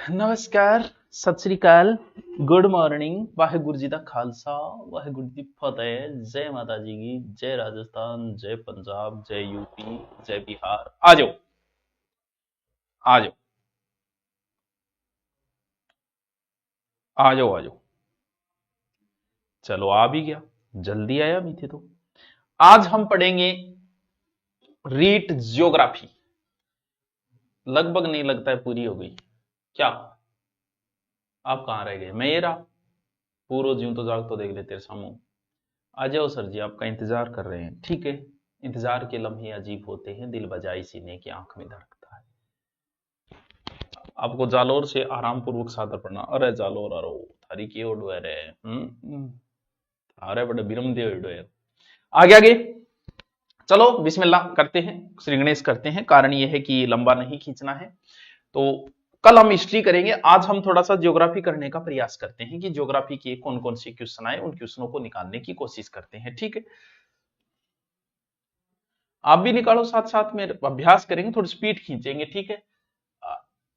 नमस्कार, सत श्री अकाल, गुड मॉर्निंग, वाहेगुरु जी का खालसा, वाहेगुरु जी फतेह, जय माता जी की, जय राजस्थान, जय पंजाब, जय यूपी, जय बिहार। आ जाओ, आ जाओ, आ जाओ, आ जाओ। चलो आ भी गया, जल्दी आया भी थे तो। आज हम पढ़ेंगे रीट ज्योग्राफी। लगभग नहीं लगता है पूरी हो गई क्या? आप कहां रह गए? मैं ये रहा, पूरो जीव तो जाग तो देख ले तेरे सामू। आ जाओ सर जी, आपका इंतजार कर रहे हैं। ठीक है, इंतजार के लम्हे अजीब होते हैं, दिल बजाई सीने की आंख में धड़कता है। आपको जालोर से आराम पूर्वक सादर पढ़ना। अरे जालोर अरो थारी की ओडो है रे। अरे बड़े बिरम दे ओडो है। आगे आगे चलो, बिस्मिल्लाह करते हैं, श्री गणेश करते हैं। कारण यह है कि लंबा नहीं खींचना है। तो कल हम हिस्ट्री करेंगे, आज हम थोड़ा सा ज्योग्राफी करने का प्रयास करते हैं कि ज्योग्राफी के कौन कौन से क्वेश्चन आए, उन क्वेश्चनों को निकालने की कोशिश करते हैं। ठीक है, आप भी निकालो, साथ साथ में अभ्यास करेंगे, थोड़ी स्पीड खींचेंगे। ठीक है,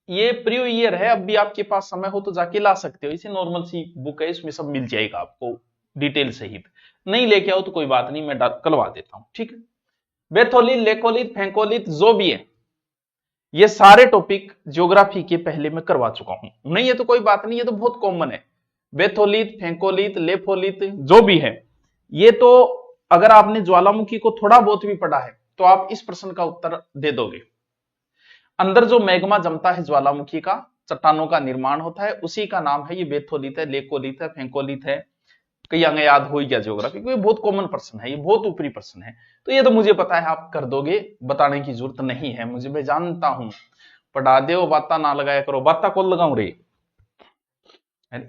ये प्रियो ईयर है, अब भी आपके पास समय हो तो जाके ला सकते हो। इसे नॉर्मल सी बुक है, इसमें सब मिल जाएगा आपको डिटेल सहित। नहीं लेके आओ तो कोई बात नहीं, मैं करवा देता हूं। ठीक है, बेथोलिथ, लेकोलिथ, फेंकोलिथ, जो भी है, ये सारे टॉपिक ज्योग्राफी के पहले मैं करवा चुका हूं। नहीं है तो कोई बात नहीं, ये तो बहुत कॉमन है। बेथोलिथ, फेंकोलिथ, लेफोलिथ, जो भी है, ये तो अगर आपने ज्वालामुखी को थोड़ा बहुत भी पढ़ा है तो आप इस प्रश्न का उत्तर दे दोगे। अंदर जो मैग्मा जमता है ज्वालामुखी का, चट्टानों का निर्माण होता है, उसी का नाम है ये बेथोलिथ है, लेकोलिथ है, फेंकोलिथ है। कई अंग याद हो ही गया ज्योग्राफी, क्योंकि बहुत कॉमन प्रश्न है, ये बहुत ऊपरी प्रश्न है। तो ये तो मुझे पता है आप कर दोगे, बताने की जरूरत नहीं है मुझे, मैं जानता हूं। पढ़ा दो, बाता ना लगाया करो, बाता कौन लगाऊं रे।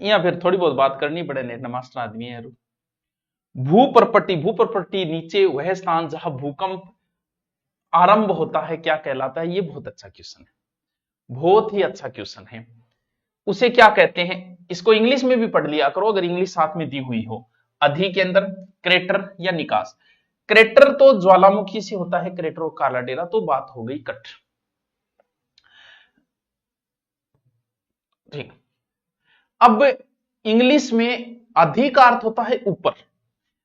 या फिर थोड़ी बहुत बात करनी पड़े, नेट मास्टर आदमी है। भूप्रपट्टी, भूप्रपट्टी नीचे वह स्थान जहां भूकंप आरंभ होता है क्या कहलाता है? ये बहुत अच्छा क्वेश्चन है, बहुत ही अच्छा क्वेश्चन है। उसे क्या कहते हैं? इसको इंग्लिश में भी पढ़ लिया करो अगर इंग्लिश साथ में दी हुई हो। अधि के अंदर क्रेटर या निकास। क्रेटर तो ज्वालामुखी से होता है, क्रेटर और काला डेरा, तो बात हो गई कट। ठीक, अब इंग्लिश में अधि का अर्थ होता है ऊपर।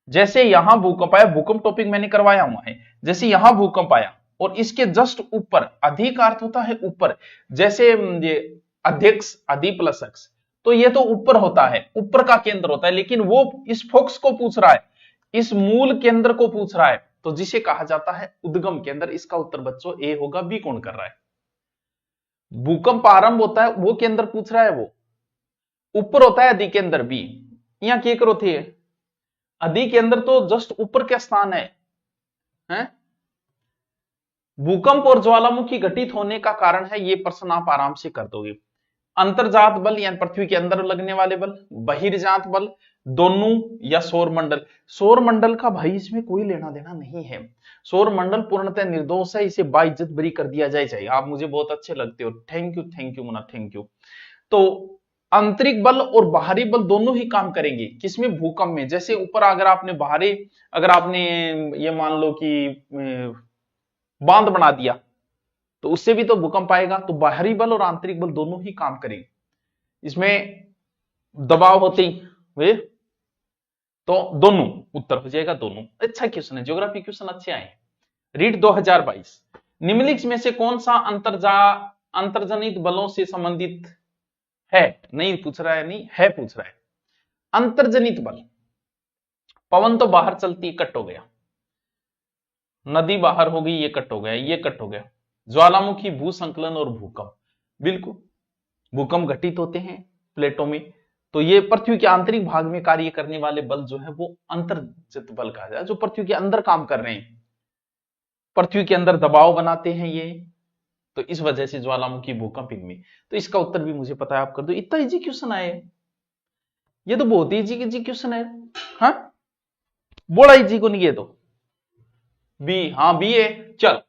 जैसे यहां भूकंप आया, भूकंप टॉपिक मैंने करवाया हुआ है, जैसे यहां भूकंप आया और इसके जस्ट ऊपर, अधि का अर्थ होता है ऊपर। जैसे ये अध्यक्ष, अधि प्लस एक्स, तो ये तो ऊपर होता है, ऊपर का केंद्र होता है, लेकिन वो इस फोक्स को पूछ रहा है, इस मूल केंद्र को पूछ रहा है, तो जिसे कहा जाता है उद्गम केंद्र। इसका उत्तर बच्चों ए होगा। बी कौन कर रहा है? भूकंप आरंभ होता है वो केंद्र पूछ रहा है, वो ऊपर होता है अधि केंद्र। बी यहां क्या करो थे, अधि के अंदर तो जस्ट ऊपर क्या स्थान है, हैं? भूकंप और ज्वालामुखी घटित होने का कारण है, ये प्रश्न आप आराम से कर दोगे। अंतर्जात बल यानी पृथ्वी के अंदर लगने वाले बल, बहिर्जात बल, दोनों, या सौर मंडल। सौर मंडल का भाई इसमें कोई लेना देना नहीं है। सौर मंडल पूर्णतः निर्दोष है, इसे बाइज्जत बरी कर दिया जाए। आप मुझे बहुत अच्छे लगते हो, thank you Munna, thank you. तो आंतरिक बल और बाहरी बल दोनों ही काम करेंगे किसमें? भूकंप में। जैसे ऊपर अगर आपने बाहरी, अगर आपने ये मान लो कि बांध बना दिया तो उससे भी तो भूकंप आएगा। तो बाहरी बल और आंतरिक बल दोनों ही काम करेंगे। इसमें दबाव होते ही वे, तो दोनों उत्तर हो जाएगा, दोनों। अच्छा क्वेश्चन है, ज्योग्राफी क्वेश्चन अच्छे आए। रीट 2022, निम्नलिखित में से कौन सा अंतर्जनित बलों से संबंधित है? नहीं पूछ रहा है, नहीं है पूछ रहा है। अंतर्जनित बल, पवन तो बाहर चलती, कट हो गया। नदी बाहर हो गई, ये कट हो गया, ये कट हो गया। ज्वालामुखी, भूसंकलन और भूकंप, बिल्कुल भूकंप घटित होते हैं प्लेटों में, तो ये पृथ्वी के आंतरिक भाग में कार्य करने वाले बल जो है वो अंतर्जनित बल कहा जाए, जो पृथ्वी के अंदर काम कर रहे हैं, पृथ्वी के अंदर दबाव बनाते हैं ये, तो इस वजह से ज्वालामुखी, भूकंप इनमें। तो इसका उत्तर भी मुझे पता है, आप कर दो। इतना इजी क्वेश्चन आए, ये तो बहुत इजी क्वेश्चन है। हाँ, बड़ा इजी को नहीं, ये तो बी, हाँ बी है। चल,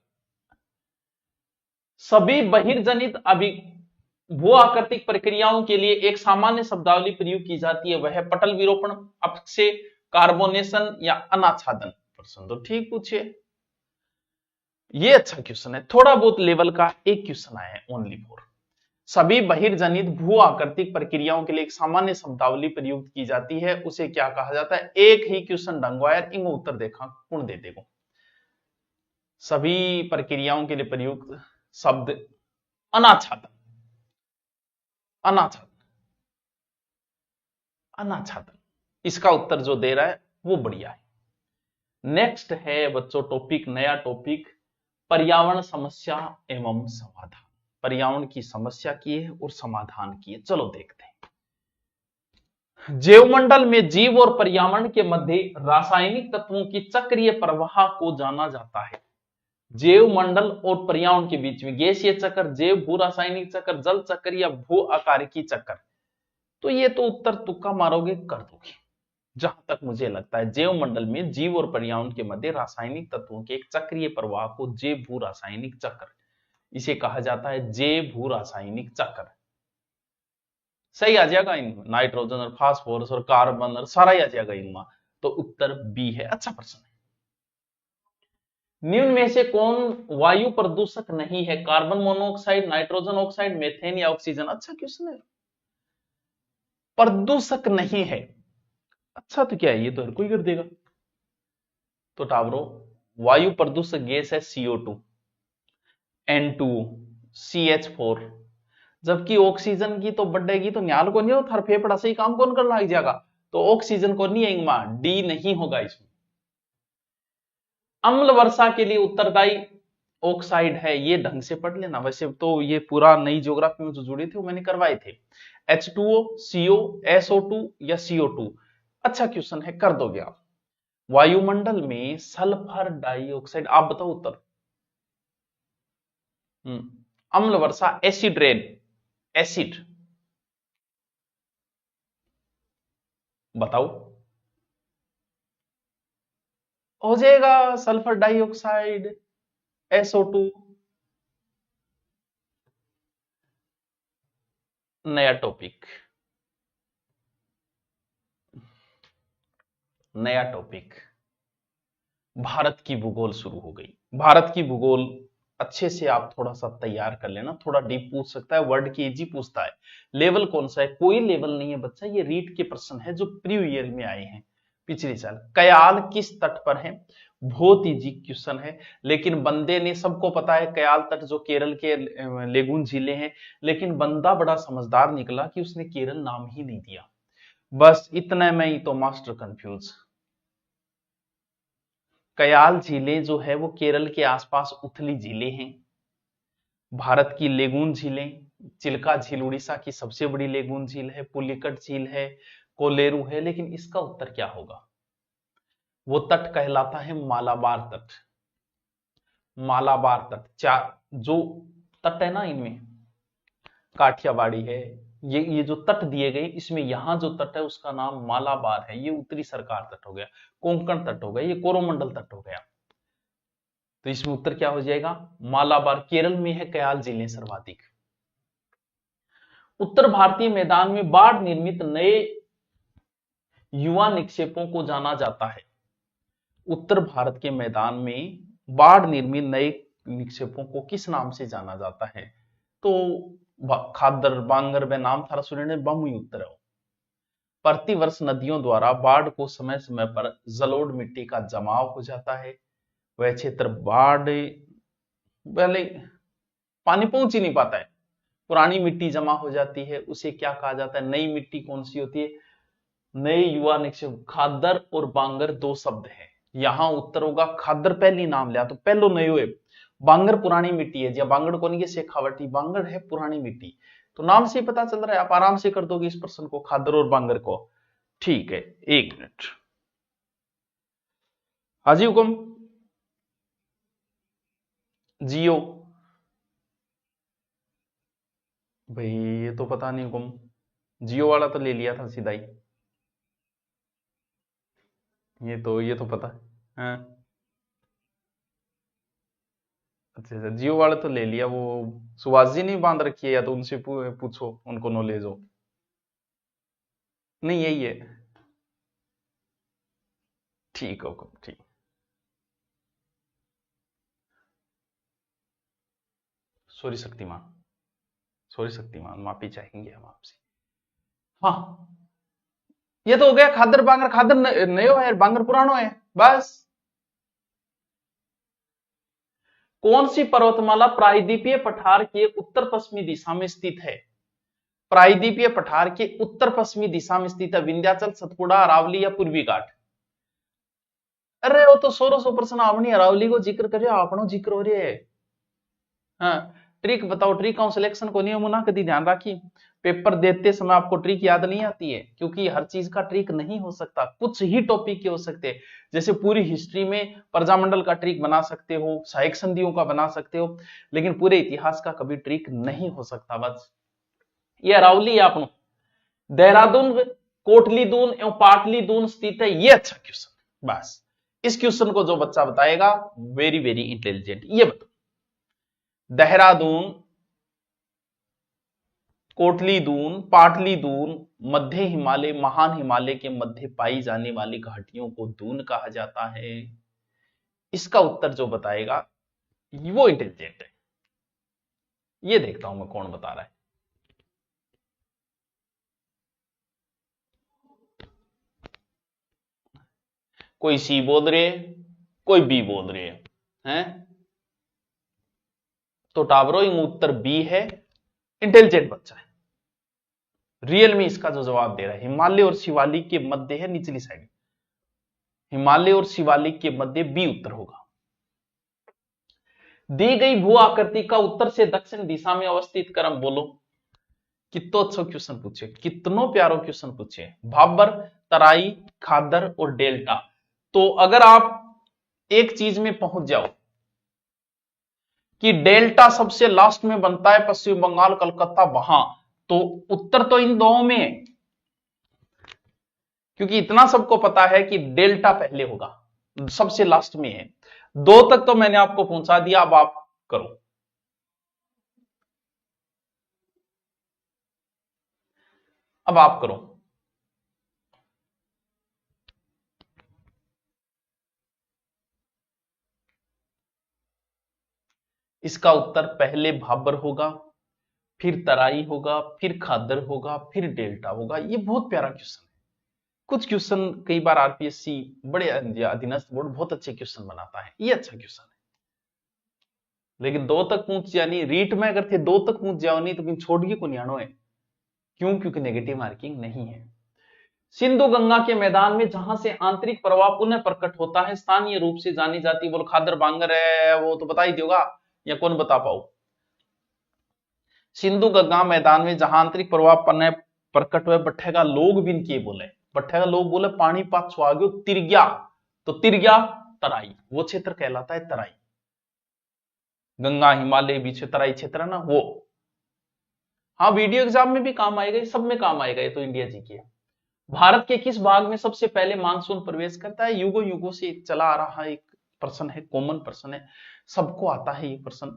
सभी बहिर्जनित भू आकृतिक प्रक्रियाओं के लिए एक सामान्य शब्दावली प्रयोग की जाती है, वह पटल विरूपण, अपक्षय, कार्बोनेशन या अनाच्छादन। प्रश्न तो ठीक पूछे, ये अच्छा क्वेश्चन है। थोड़ा बहुत लेवल का एक क्वेश्चन आया है ओनली फॉर सभी बहिर्जनित भू आकृतिक प्रक्रियाओं के लिए एक सामान्य शब्दावली प्रयुक्त की जाती है, उसे क्या कहा जाता है? एक ही क्वेश्चन डंगवायर इंग उत्तर देखा गुण दे देगो। सभी प्रक्रियाओं के लिए प्रयुक्त शब्द अनाच्छादन, अनाच्छादन, अनाच्छादन, इसका उत्तर जो दे रहा है वो बढ़िया है। नेक्स्ट है बच्चों टॉपिक, नया टॉपिक, पर्यावरण समस्या एवं समाधान। पर्यावरण की समस्या की है और समाधान की है, चलो देखते हैं। जैवमंडल में जीव और पर्यावरण के मध्य रासायनिक तत्वों की चक्रीय प्रवाह को जाना जाता है। जैवमंडल और पर्यावरण के बीच में गैसीय चक्र, जैव भू रासायनिक चक्र, जल चक्र या भू आकारिकी चक्र, तो ये तो उत्तर तुक्का मारोगे कर दोगे। जहां तक मुझे लगता है जैवमंडल में जीव और पर्यावरण के मध्य रासायनिक तत्वों के एक चक्रीय प्रवाह को जैव भू रासायनिक चक्र, इसे कहा जाता है जैव भू रासायनिक चक्र। सही आ जाएगा इनमें, नाइट्रोजन और फास्फोरस और कार्बन और सारा ही आ जाएगा इनमें, तो उत्तर बी है। अच्छा प्रश्न है। निम्न में से कौन वायु प्रदूषक नहीं है? Carbon monoxide, nitrogen oxide, methane या ऑक्सीजन? अच्छा क्वेश्चन है। प्रदूषक नहीं है, अच्छा तो क्या है, ये तो हर कोई कर देगा। तो टावरो, वायु प्रदूषक गैस है CO2, N2O, CH4, जबकि ऑक्सीजन की तो बढ़ेगी तो न्याल को नहीं हो, थर फेफड़ा से ही काम कौन कर लग जाएगा, तो ऑक्सीजन को नहीं है, डी नहीं होगा इसमें। अम्ल वर्षा के लिए उत्तरदायी ऑक्साइड है, ये ढंग से पढ़ लेना। वैसे तो ये पूरा नई ज्योग्राफी में जो जुड़े थे वो मैंने करवाए थे। H2O, CO, SO2 या CO2? अच्छा क्वेश्चन है, कर दोगे आप। वायुमंडल में सल्फर डाइऑक्साइड, आप बताओ उत्तर। अम्ल वर्षा, एसिड रेन, एसिड, बताओ। हो जाएगा सल्फर डाइऑक्साइड, SO2। नया टॉपिक, नया टॉपिक, भारत की भूगोल शुरू हो गई। भारत की भूगोल अच्छे से आप थोड़ा सा तैयार कर लेना, थोड़ा डीप पूछ सकता है, वर्ड की इजी पूछता है। लेवल कौन सा है? कोई लेवल नहीं है बच्चा, ये रीड के प्रश्न है जो प्रीवियस ईयर में आए हैं पिछले साल। कयाल किस तट पर है? बहुत इजी क्वेश्चन है, लेकिन बंदे ने, सबको पता है कयाल तट जो केरल के लेगुन जिले हैं, लेकिन बंदा बड़ा समझदार निकला कि उसने केरल नाम ही नहीं दिया। बस इतने में ही तो मास्टर कंफ्यूज। कयाल झीलें जो है वो केरल के आसपास उथली झीलें हैं। भारत की लेगून झीलें, चिल्का झील उड़ीसा की सबसे बड़ी लेगून झील है, पुलिकट झील है, कोलेरू है, लेकिन इसका उत्तर क्या होगा? वो तट कहलाता है मालाबार तट। मालाबार तट, चार जो तट है ना इनमें, काठियावाड़ी है, ये जो तट दिए गए, इसमें यहां जो तट है उसका नाम मालाबार है। ये उत्तरी सरकार तट हो गया, कोंकण तट हो गया, ये कोरोमंडल तट हो गया। तो इसमें उत्तर क्या हो जाएगा? मालाबार। केरल में है कयाल जिले सर्वाधिक। उत्तर भारतीय मैदान में बाढ़ निर्मित नए युवा निक्षेपों को जाना जाता है। उत्तर भारत के मैदान में बाढ़ निर्मित नए निक्षेपों को किस नाम से जाना जाता है? तो खादर, बांगर व नाम थारा सुनने बमुई उत्तर है। प्रतिवर्ष नदियों द्वारा बाढ़ को समय समय पर जलोढ़ मिट्टी का जमाव हो जाता है। वह क्षेत्र बाढ़ पहले पानी पहुंच ही नहीं पाता है, पुरानी मिट्टी जमा हो जाती है, उसे क्या कहा जाता है? नई मिट्टी कौन सी होती है? नए युवा निक्षेप। खादर और बांगर दो शब्द है, यहां उत्तर होगा खादर पहली नाम लिया तो पहलो नयो है, बांगर पुरानी मिट्टी है, जब बांगड़ को नहीं शेखावटी, बांगड़ है पुरानी मिट्टी। तो नाम से पता चल रहा है, आप आराम से कर दोगे इस प्रश्न को, खादर और बांगर को। ठीक है, एक मिनट। हाजी हुकुम। जियो, भाई ये तो पता नहीं हुकुम, जियो वाला तो ले लिया था सीधा ही। ये तो पता है। हाँ, अच्छा अच्छा, जियो वाले तो ले लिया। वो सुभाष जी नहीं बांध रखी है, या तो उनसे पूछो, उनको नॉलेज हो। नहीं यही है। ठीक है, ठीक। सॉरी शक्तिमान। सॉरी शक्तिमान, माफी चाहेंगे हम आपसे। हाँ, ये तो हो गया खादर बांगर। खादर नयो है, बांगर पुरानो है, बस। कौन सी पर्वतमाला प्रायद्वीपीय पठार के उत्तर पश्चिमी दिशा में स्थित है? प्रायद्वीपीय पठार के उत्तर पश्चिमी दिशा में स्थित है। विंध्याचल, सतपुड़ा, अरावली या पूर्वी घाट? अरे वो तो 1600% आपने अरावली को जिक्र करे, आपनो जिक्र हो रहे है। हाँ, ट्रिक बताओ, ट्रिक का सिलेक्शन को नियम ना कभी ध्यान रखी। पेपर देते समय आपको ट्रिक याद नहीं आती है, क्योंकि हर चीज का ट्रिक नहीं हो सकता, कुछ ही टॉपिक के हो सकते हैं। जैसे पूरी हिस्ट्री में प्रजामंडल का ट्रिक बना सकते हो, सहायक संधियों का बना सकते हो, लेकिन पूरे इतिहास का कभी ट्रिक नहीं हो सकता। बस ये अरावली आपनो देहरादून, कोटली दून एवं पाटली दून स्थित है, ये अच्छा क्वेश्चन। बस इस क्वेश्चन को जो बच्चा बताएगा वेरी वेरी इंटेलिजेंट। ये बताओ, देहरादून, कोटली दून, पाटली दून, मध्य हिमालय, महान हिमालय के मध्य पाई जाने वाली घाटियों को दून कहा जाता है। इसका उत्तर जो बताएगा वो इंटेलिजेंट है। ये देखता हूं मैं कौन बता रहा है। कोई सी बोल रहे है, कोई बी बोल रहे हैं। तो टावरोइंग उत्तर बी है, इंटेलिजेंट बच्चा है। रियल में इसका जो जवाब दे रहा है, हिमालय और शिवालिक के मध्य है, निचली साइड। हिमालय और शिवालिक के मध्य बी उत्तर होगा। दी गई भू आकृति का उत्तर से दक्षिण दिशा में अवस्थित क्रम बोलो। कितना अच्छा क्वेश्चन पूछे, कितनो प्यारो क्वेश्चन पूछे। भाबर, तराई, खादर और डेल्टा। तो अगर आप एक चीज में पहुंच जाओ कि डेल्टा सबसे लास्ट में बनता है, पश्चिम बंगाल, कलकत्ता, वहां, तो उत्तर तो इन दोनों में है, क्योंकि इतना सबको पता है कि डेल्टा पहले होगा, सबसे लास्ट में है। दो तक तो मैंने आपको पहुंचा दिया, अब आप करो। अब आप करो। इसका उत्तर पहले भाबर होगा, फिर तराई होगा, फिर खादर होगा, फिर डेल्टा होगा। ये बहुत प्यारा क्वेश्चन है। कुछ क्वेश्चन कई बार आरपीएससी बड़े अधीनस्थ बोर्ड बहुत अच्छे क्वेश्चन बनाता है, ये अच्छा क्वेश्चन है। लेकिन दो तक पहुंच जानी रीट में, अगर थे दो तक पहुंच जाओ नहीं तो छोड़ के को नियाणो है। क्यों? क्योंकि नेगेटिव मार्किंग नहीं है। सिंधु गंगा के मैदान में जहां से आंतरिक प्रवाह पुनः प्रकट होता है, स्थानीय रूप से जानी जाती, बोल खादर बांगर है, वो तो बता ही दोगा या कौन बता पाओ। सिंधु गंगा मैदान में जहां आंतरिक प्रवाह पुनः प्रकट हुए, बट्ठे का लोग भी इनके बोले, बट्ठे का लोग बोले पानी पात छुआगो तिरग्या, तो तिरग्या तराई, वो क्षेत्र कहलाता है तराई। गंगा हिमालय बीच तराई क्षेत्र है ना वो। हाँ, वीडियो एग्जाम में भी काम आएगा, सब में काम आएगा, ये तो इंडिया जी की है। भारत के किस भाग में सबसे पहले मानसून प्रवेश करता है? युगों युगों से चला आ रहा एक प्रश्न है, कॉमन प्रश्न है, सबको आता है ये प्रश्न।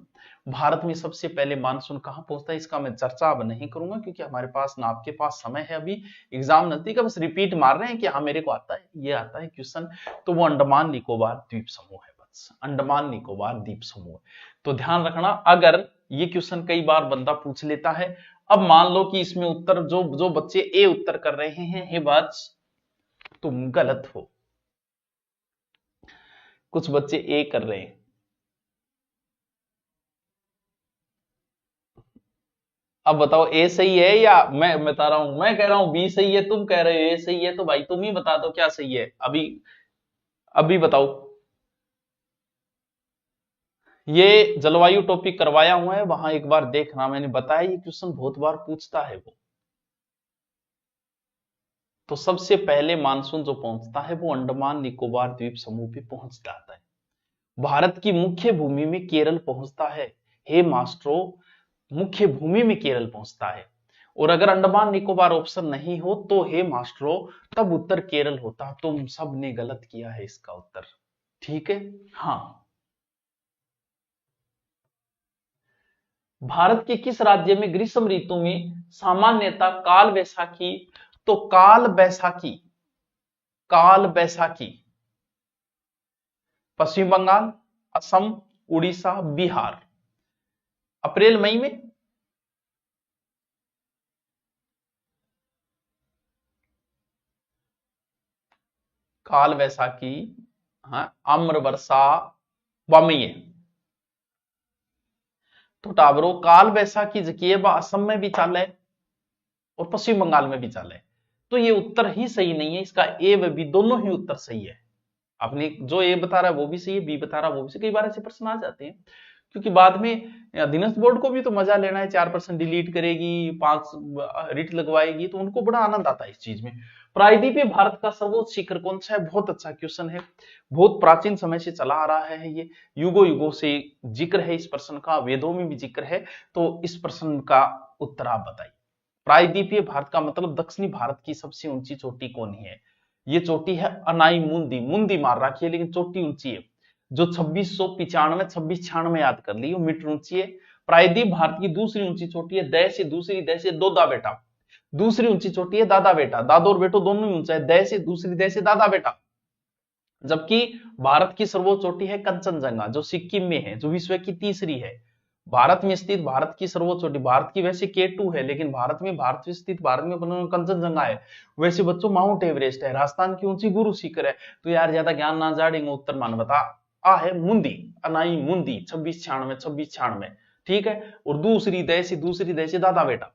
भारत में सबसे पहले मानसून कहां पहुंचता है, इसका मैं चर्चा अब नहीं करूंगा, क्योंकि हमारे पास ना आपके पास समय है, अभी एग्जाम नजदीक है, बस रिपीट मार रहे हैं कि हाँ मेरे को आता है, ये आता है क्वेश्चन। तो वो अंडमान निकोबार द्वीप समूह है, बस अंडमान निकोबार द्वीप समूह। तो ध्यान रखना, अगर ये क्वेश्चन कई बार बंदा पूछ लेता है। अब मान लो कि इसमें उत्तर जो जो बच्चे ए उत्तर कर रहे हैं, हे बच तुम गलत हो, कुछ बच्चे ए कर रहे हैं। अब बताओ ए सही है या मैं बता रहा हूं, मैं कह रहा हूं बी सही है, तुम कह रहे हो ए सही है, तो भाई तुम ही बता दो क्या सही है अभी, अभी बताओ। ये जलवायु टॉपिक करवाया हुआ है, वहां एक बार देखना, मैंने बताया ये क्वेश्चन बहुत बार पूछता है वो। तो सबसे पहले मानसून जो पहुंचता है वो अंडमान निकोबार द्वीप समूह पे पहुंच जाता है। भारत की मुख्य भूमि में केरल पहुंचता है, हे मास्टरो, मुख्य भूमि में केरल पहुंचता है। और अगर अंडमान निकोबार ऑप्शन नहीं हो तो हे मास्टरो तब उत्तर केरल होता। तुम सब ने गलत किया है इसका उत्तर, ठीक है। हाँ, भारत के किस राज्य में ग्रीष्म ऋतु में सामान्यतः काल बैसाखी, तो काल बैसाखी, काल बैसाखी पश्चिम बंगाल, असम, उड़ीसा, बिहार। अप्रैल मई में काल वैसाखी, हाँ, आम्र वर्षा वामय। तो टावरो काल वैसाखी जकिए बा असम में भी चाले और पश्चिम बंगाल में भी चाले। तो ये उत्तर ही सही नहीं है, इसका ए व बी दोनों ही उत्तर सही है। आपने जो ए बता रहा है वो भी सही है, बी बता रहा है वो भी सही। कई बार ऐसे प्रश्न आ जाते हैं, क्योंकि बाद में अधीनस्थ बोर्ड को भी तो मजा लेना है, 4% डिलीट करेगी, 5 रिट लगवाएगी, तो उनको बड़ा आनंद आता है इस चीज में। प्रायद्वीपीय भारत का सर्वोच्च शिखर कौन सा है? बहुत अच्छा क्वेश्चन है, बहुत प्राचीन समय से चला आ रहा है, ये युगों युगों से जिक्र है इस प्रश्न का, वेदों में भी जिक्र है। तो इस प्रश्न का उत्तर आप बताइए। प्रायद्वीपीय भारत का मतलब दक्षिणी भारत की सबसे ऊंची चोटी कौन है? ये चोटी है अनाई मुंदी, मुंदी मार रखी है लेकिन चोटी ऊंची है, जो 2695 2696 याद कर ली, मीटर ऊंची है। प्रायद्वीप भारत की दूसरी ऊंची चोटी है दय से, दूसरी दय से दोदा बेटा, दूसरी ऊंची चोटी है दादा बेटा, दादो और बेटो दोनों ही ऊंचा है, दय से, दूसरी दय से दादा बेटा। जबकि भारत की सर्वोच्च चोटी है कंचनजंगा, जो सिक्किम में है, जो विश्व की तीसरी है। भारत में स्थित भारत की सर्वोच्च चोटी, भारत की वैसे K2 है, लेकिन भारत में, भारत में स्थित, भारत में कंचनजंगा है। वैसे बच्चों माउंट एवरेस्ट है, राजस्थान की ऊंची गुरु शिखर है। तो यार ज्यादा ज्ञान ना जाड़ेंगे, उत्तर मान बता आ है मुंदी, अनाई मुंदी, 2696 2696, ठीक है। और दूसरी दय से दादा बेटा।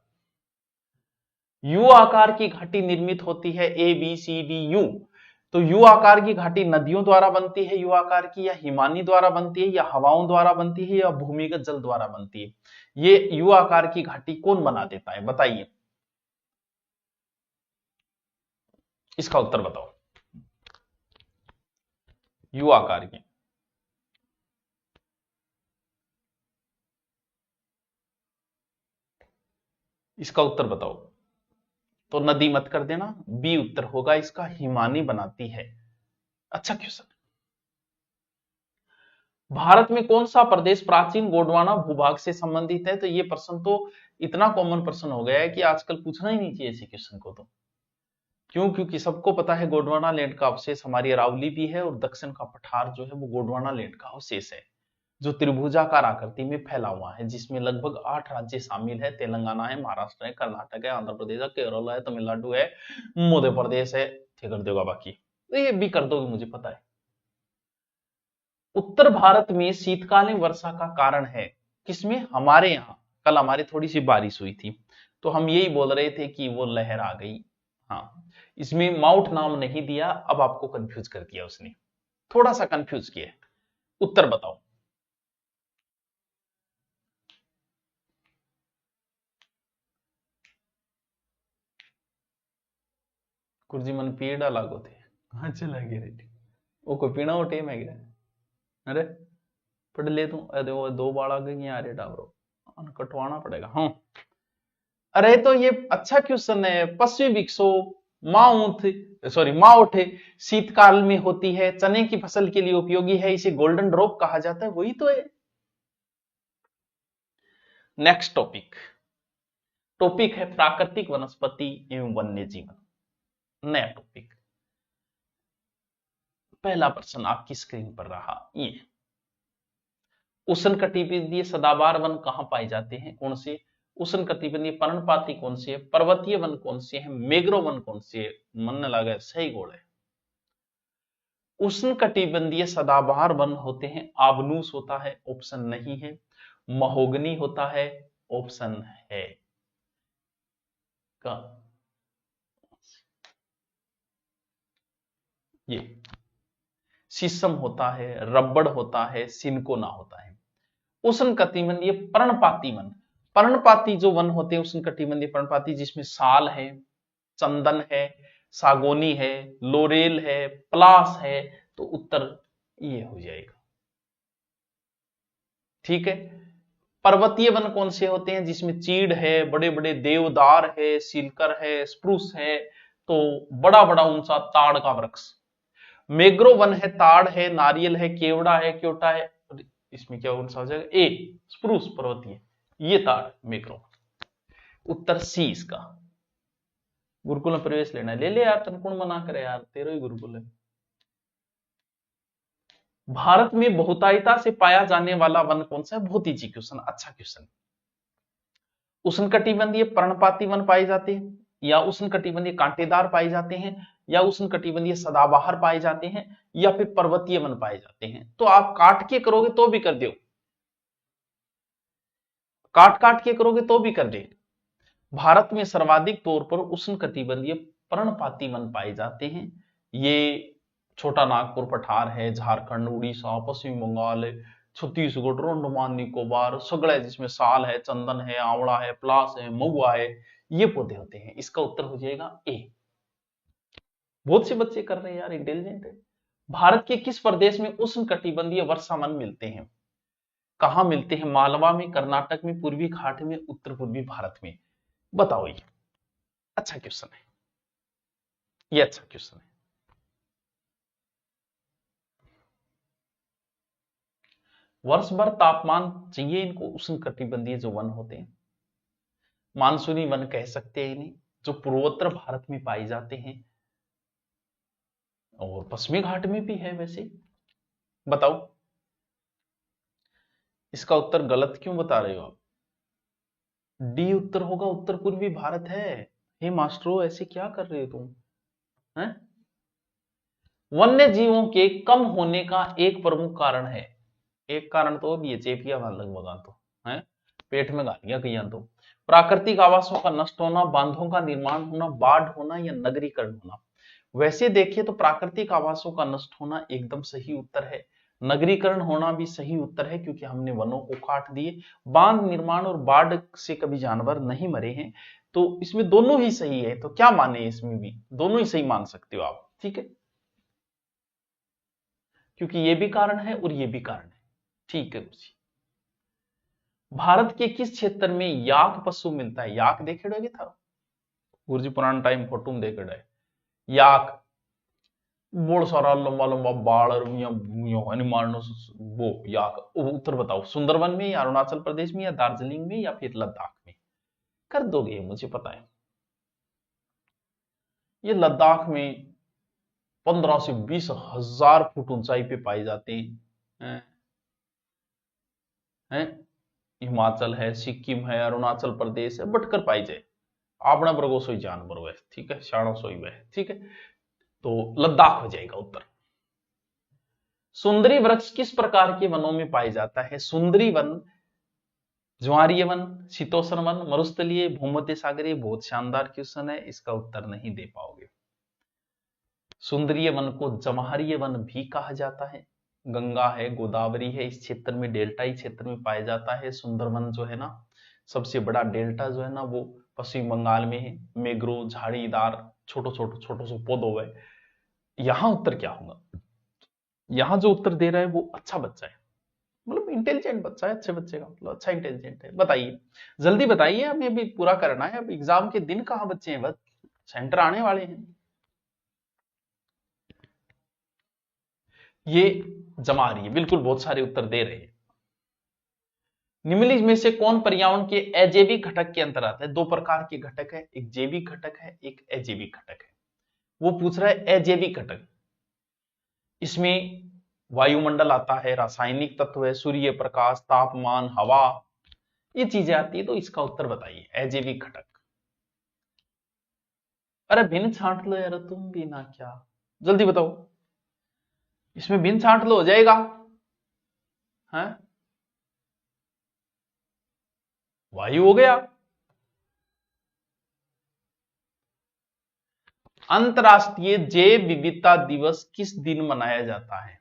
यू आकार की घाटी निर्मित होती है, ABCDU। तो यू आकार की घाटी नदियों द्वारा बनती है यू आकार की, या हिमानी द्वारा बनती है, या हवाओं द्वारा बनती है, या भूमिगत जल द्वारा बनती है? ये यू आकार की घाटी कौन बना देता है, बताइए, इसका उत्तर बताओ। यू आकार की, इसका उत्तर बताओ। तो नदी मत कर देना, बी उत्तर होगा इसका, हिमानी बनाती है। अच्छा क्वेश्चन। भारत में कौन सा प्रदेश प्राचीन गोंडवाना भूभाग से संबंधित है? तो ये प्रश्न तो इतना कॉमन प्रश्न हो गया है कि आजकल पूछना ही नहीं चाहिए ऐसे क्वेश्चन को। तो क्यों? क्योंकि सबको पता है गोंडवाना लैंड का अवशेष हमारी अरावली भी है, और दक्षिण का पठार जो है वो गोंडवाना लैंड का अवशेष है, जो त्रिभुजाकार आकृति में फैला हुआ है, जिसमें लगभग 8 राज्य शामिल है। तेलंगाना है, महाराष्ट्र है, कर्नाटक है, आंध्र प्रदेश है, केरल है, तमिलनाडु है, मध्य प्रदेश है। ठीक कर देगा बाकी, तो ये भी कर दोगे मुझे पता है। उत्तर भारत में शीतकालीन वर्षा का कारण है किसमें? हमारे यहाँ कल हमारी थोड़ी सी बारिश हुई थी, तो हम यही बोल रहे थे कि वो लहर आ गई। हाँ, इसमें माउंट नाम नहीं दिया, अब आपको कंफ्यूज कर दिया उसने, थोड़ा सा कंफ्यूज किया। उत्तर बताओ। कुर्जी मन पीड़ा लागो थे, कहां चला गया रे? वो कोई पीना वो टेम है क्या? अरे पढ़ ले तू, अरे वो 2 बाल आ गई यार, डावरो कटवाना पड़ेगा। हाँ, अरे तो ये अच्छा क्वेश्चन है। पश्चिमी विक्षोभ माउंट शीतकाल में होती है, चने की फसल के लिए उपयोगी है, इसे गोल्डन ड्रॉप कहा जाता है, वही तो है। नेक्स्ट टॉपिक है प्राकृतिक वनस्पति एवं वन्य जीवन। नया टॉपिक, पहला प्रश्न आपकी स्क्रीन पर रहा ये, उष्णकटिबंधीय सदाबहार वन कहां पाए जाते हैं? कौन से? उष्णकटिबंधीय पर्णपाती कौन से है? पर्वतीय वन कौन से है? मैंग्रोव वन कौन से है? मन लगा सही गोल है। उष्णकटिबंधीय सदाबहार वन होते हैं, आबनूस होता है, ऑप्शन नहीं है, महोगनी होता है, ऑप्शन है का ये, शीशम होता है, रबड़ होता है, सिनकोना होता है। उष्णकटिबंधीय पर्णपाती वन, पर्णपाती जो वन होते हैं उष्णकटिबंधीय पर्णपाती, जिसमें साल है, चंदन है, सागोनी है, लोरेल है, पलास है, तो उत्तर ये हो जाएगा। ठीक है। पर्वतीय वन कौन से होते हैं? जिसमें चीड़ है, बड़े बड़े देवदार है, सिलकर है, स्प्रूस है, तो बड़ा बड़ा ऊंचा ताड़ का वृक्ष। मैंग्रोव वन है, ताड़ है, नारियल है, केवड़ा है, क्योटा है, इसमें क्या कौन सा हो जाएगा? ए स्प्रूस पर्वतीय, ये ताड़ मैंग्रोव। उत्तर सी इसका। गुरुकुल में प्रवेश लेना है, ले ले यार, तन कौन मना करे यार, तेरा ही गुरुकुल है। भारत में बहुतायता से पाया जाने वाला वन कौन सा है? बहुत इजी क्वेश्चन, अच्छा क्वेश्चन। उष्णकटिबंधीय पर्णपाती वन पाए जाते हैं, या उष्णकटिबंधीय कांटेदार पाए जाते हैं, या उष्णकटिबंधीय सदाबहार पाए जाते हैं या फिर पर्वतीय वन पाए जाते हैं। तो आप काट के करोगे तो भी कर दो, काट के करोगे तो भी कर दे। भारत में सर्वाधिक तौर पर उष्णकटिबंधीय पर्णपाती वन पाए जाते हैं। ये छोटा नागपुर पठार है, झारखंड, उड़ीसा, पश्चिम बंगाल, छत्तीसगढ़, अंडमान निकोबार, सगड़े जिसमें साल है, चंदन है, आंवला है, पलास है, महुआ है, ये पौधे होते हैं। इसका उत्तर हो जाएगा ए। बहुत से बच्चे कर रहे हैं यार, इंटेलिजेंट है। भारत के किस प्रदेश में उष्णकटिबंधीय वर्षा वन मिलते हैं? कहां मिलते हैं? मालवा में, कर्नाटक में, पूर्वी घाट में, उत्तर पूर्वी भारत में। बताओ। ये अच्छा क्वेश्चन है, ये अच्छा क्वेश्चन है। वर्ष भर तापमान चाहिए इनको, उष्णकटिबंधीय जो वन होते हैं, मानसूनी वन कह सकते हैं इन्हें, जो पूर्वोत्तर भारत में पाए जाते हैं और पश्चिमी घाट में भी है वैसे। बताओ इसका उत्तर गलत क्यों बता रहे हो आप? डी उत्तर होगा, उत्तर पूर्वी भारत है। हे मास्टरों, ऐसे क्या कर रहे हो तुम हैं? वन्य जीवों के कम होने का एक प्रमुख कारण है, एक कारण तो भी है, चेपिया लगभग तो है, पेट में गालियां कहीं तो। प्राकृतिक आवासों का नष्ट होना, बांधों का निर्माण होना, बाढ़ होना या नगरीकरण होना। वैसे देखिए तो प्राकृतिक आवासों का नष्ट होना एकदम सही उत्तर है, नगरीकरण होना भी सही उत्तर है क्योंकि हमने वनों को काट दिए। बांध निर्माण और बाढ़ से कभी जानवर नहीं मरे हैं, तो इसमें दोनों ही सही है। तो क्या माने, इसमें भी दोनों ही सही मान सकते हो आप, ठीक है, क्योंकि ये भी कारण है और ये भी कारण है, ठीक है जी। भारत के किस क्षेत्र में याक पशु मिलता है? याक देखे रहे था गुरुजी पुराना टाइम फोटो में देखे रहे, याक बहुत सारा लंबा लंबा बाड़ और वो याक। उत्तर बताओ, सुंदरवन में या अरुणाचल प्रदेश में या दार्जिलिंग में या फिर लद्दाख में? कर दोगे, मुझे पता है। ये लद्दाख में 15 से 20 हजार फुट ऊंचाई पे पाए जाते हैं, हैं? हिमाचल है, सिक्किम है, अरुणाचल प्रदेश है, बटकर पाई जाए। आपना वर्गो सोई जानवर वह, ठीक है, शाणो सोई वह, ठीक है। तो लद्दाख हो जाएगा उत्तर। सुंदरी वृक्ष किस प्रकार के वनों में पाया जाता है? सुंदरी वन, ज्वारीय वन, शीतोष्ण वन, मरुस्थलीय, भूमध्य सागरीय। बहुत शानदार क्वेश्चन है, इसका उत्तर नहीं दे पाओगे। सुंदरीय वन को जमहरीय वन भी कहा जाता है। गंगा है, गोदावरी है, इस क्षेत्र में डेल्टाई क्षेत्र में पाया जाता है। सुंदरवन जो है ना, सबसे बड़ा डेल्टा जो है ना, वो पश्चिम बंगाल में है। मैंग्रोव झाड़ीदार छोटो से पौधों है। यहां उत्तर क्या होगा? यहां जो उत्तर दे रहा है वो अच्छा बच्चा है, मतलब इंटेलिजेंट बच्चा है, अच्छे बच्चे का मतलब अच्छा इंटेलिजेंट है। बताइए, जल्दी बताइए, हमें अभी पूरा करना है। अब एग्जाम के दिन कहां बच्चे हैं, बस सेंटर आने वाले हैं। ये जमा रही है, बिल्कुल, बहुत सारे उत्तर दे रहे हैं। निम्नलिखित में से कौन पर्यावरण के अजैविक घटक के अंतर आता है? दो प्रकार के घटक है, एक जैविक घटक है, एक अजैविक घटक है। वो पूछ रहा है अजैविक घटक, इसमें वायुमंडल आता है, रासायनिक तत्व है, सूर्य प्रकाश, तापमान, हवा, ये चीजें आती है। तो इसका उत्तर बताइए, अजैविक घटक। अरे भिन्न छांट लो यार, तुम भी ना क्या, जल्दी बताओ, इसमें भिन्न छांट लो, हो जाएगा है? वायु हो गया। अंतरराष्ट्रीय जैव विविधता दिवस किस दिन मनाया जाता है?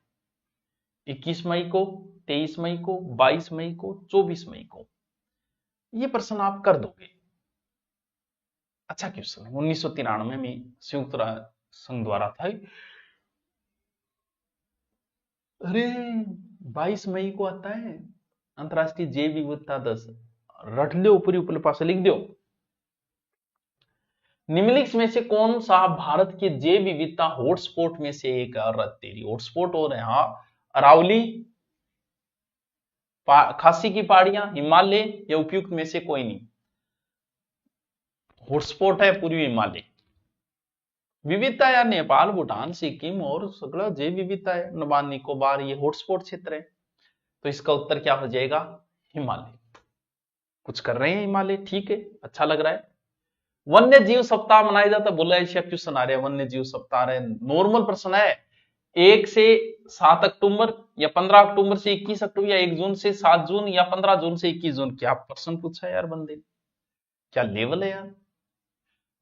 21 मई को, 23 मई को, 22 मई को, 24 मई को। ये प्रश्न आप कर दोगे, अच्छा क्वेश्चन है। 1993 में संयुक्त राष्ट्र संघ द्वारा था। अरे 22 मई को आता है अंतरराष्ट्रीय जैव विविधता दिवस, रट लो, ऊपरी ऊपर पास लिख दो। निम्नलिखित में से कौन सा भारत के जैव विविधता हॉटस्पॉट में से एक? तेरी हॉटस्पॉट और यहाँ अरावली, खासी की पहाड़ियां, हिमालय या उपयुक्त में से कोई नहीं। हॉटस्पॉट है पूर्वी हिमालय। विविधता यार नेपाल, भूटान, सिक्किम और सगला जैव विविधता है। अंडमान निकोबार ये हॉटस्पॉट क्षेत्र है। तो इसका उत्तर क्या हो जाएगा? हिमालय। कुछ कर रहे हैं हिमालय, ठीक है, अच्छा लग रहा है। वन्य जीव सप्ताह मनाया जाता है, बोला ऐसा क्वेश्चन आ रहा है, वन्य जीव सप्ताह रहे, नॉर्मल प्रश्न है। 1 से 7 अक्टूबर या 15 अक्टूबर से 21 अक्टूबर, या 1 जून से 7 जून, या 15 जून से 21 जून। क्या प्रश्न पूछा है यार बंदे ने, क्या लेवल है यार।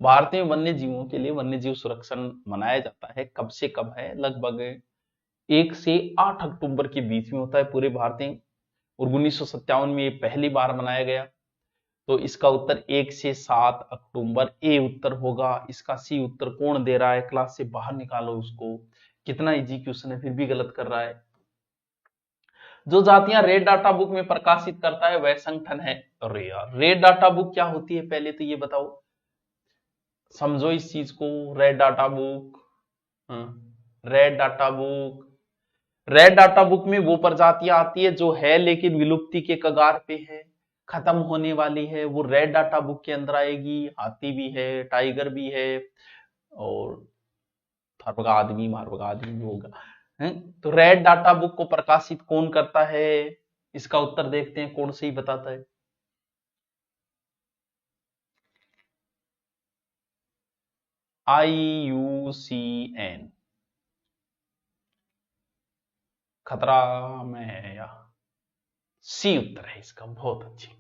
भारतीय वन्य जीवों के लिए वन्य जीव सुरक्षा मनाया जाता है, कब से कब है, लगभग 1 से 8 अक्टूबर के बीच में होता है पूरे भारत में, और 1957 में ये पहली बार मनाया गया। तो इसका उत्तर 1 से 7 अक्टूबर, ए उत्तर होगा इसका। सी उत्तर कौन दे रहा है, क्लास से बाहर निकालो उसको। कितना इजी क्वेश्चन है, फिर भी गलत कर रहा है। जो जातियां रेड डाटा बुक में प्रकाशित करता है वह संगठन है। अरे यार, रेड डाटा बुक क्या होती है, पहले तो ये बताओ, समझो इस चीज को। Red data book, red data book, red data book में वो प्रजातियां आती है जो है लेकिन विलुप्ति के कगार पे है, खत्म होने वाली है, वो रेड डाटा बुक के अंदर आएगी। हाथी भी है, टाइगर भी है, और थारपगा आदमी, मारपगा आदमी भी होगा। तो रेड डाटा बुक को प्रकाशित कौन करता है, इसका उत्तर देखते हैं कौन सही बताता है। IUCN, खतरा में है या सी उत्तर है इसका, बहुत अच्छी।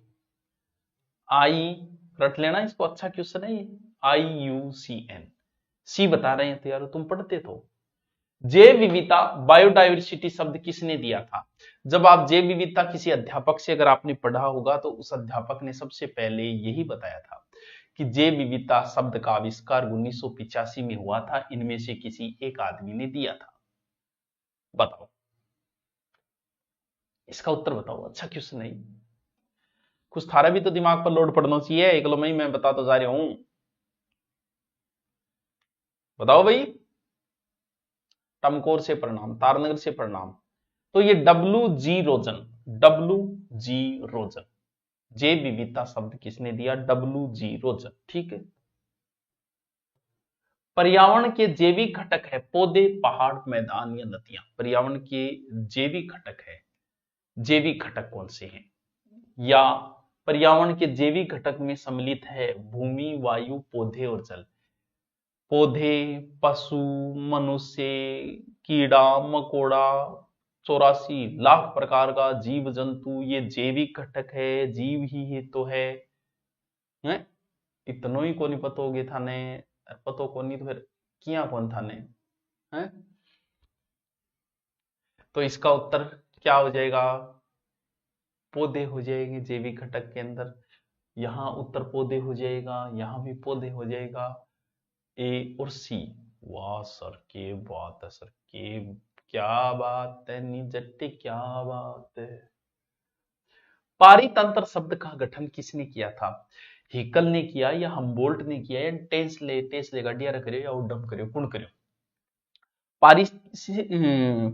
आई रट लेना इसको, अच्छा क्वेश्चन है ये। IUCN, सी बता रहे हैं तो यार तुम पढ़ते तो। जैव विविधता, बायोडाइवर्सिटी शब्द किसने दिया था। जब आप जैव विविधता किसी अध्यापक से अगर आपने पढ़ा होगा तो उस अध्यापक ने सबसे पहले यही बताया था कि जैव विविधता शब्द का आविष्कार 1985 में हुआ था, इनमें से किसी एक आदमी ने दिया था। बताओ इसका उत्तर बताओ, अच्छा क्वेश्चन नहीं, कुछ थारा भी तो दिमाग पर लोड पड़ना चाहिए, एक लो मैं बता तो जा रहा हूं। बताओ भाई, टमकोर से प्रणाम, तारनगर से प्रणाम। तो ये WG रोजन, WG रोजन, जैव विविधता शब्द किसने दिया, WG रोजन, ठीक है। पर्यावरण के जैविक घटक है पौधे, पहाड़, मैदान या नदियां। पर्यावरण के जैविक घटक है, जैविक घटक कौन से हैं, या पर्यावरण के जैविक घटक में सम्मिलित है भूमि, वायु, पौधे और जल। पौधे, पशु, मनुष्य, कीड़ा मकोड़ा, 84 लाख प्रकार का जीव जंतु, ये जैविक घटक है, जीव ही तो है? इतनो ही को नहीं पता होगे थाने, पतो को नहीं तो फिर किया कौन थाने है। तो इसका उत्तर क्या हो जाएगा, पौधे हो जाएंगे जैविक घटक के अंदर। यहां उत्तर पौधे हो जाएगा, यहां भी पौधे हो जाएगा, ए और सी। वाह सर, के बात है सर, के क्या बात है, निजट्टी क्या बात है। पारितंत्र शब्द का गठन किसने किया था, हेकल ने किया या हमबोल्ट ने किया या टेस्ले गाडिया करियो या उडम करियो, कौन करियो।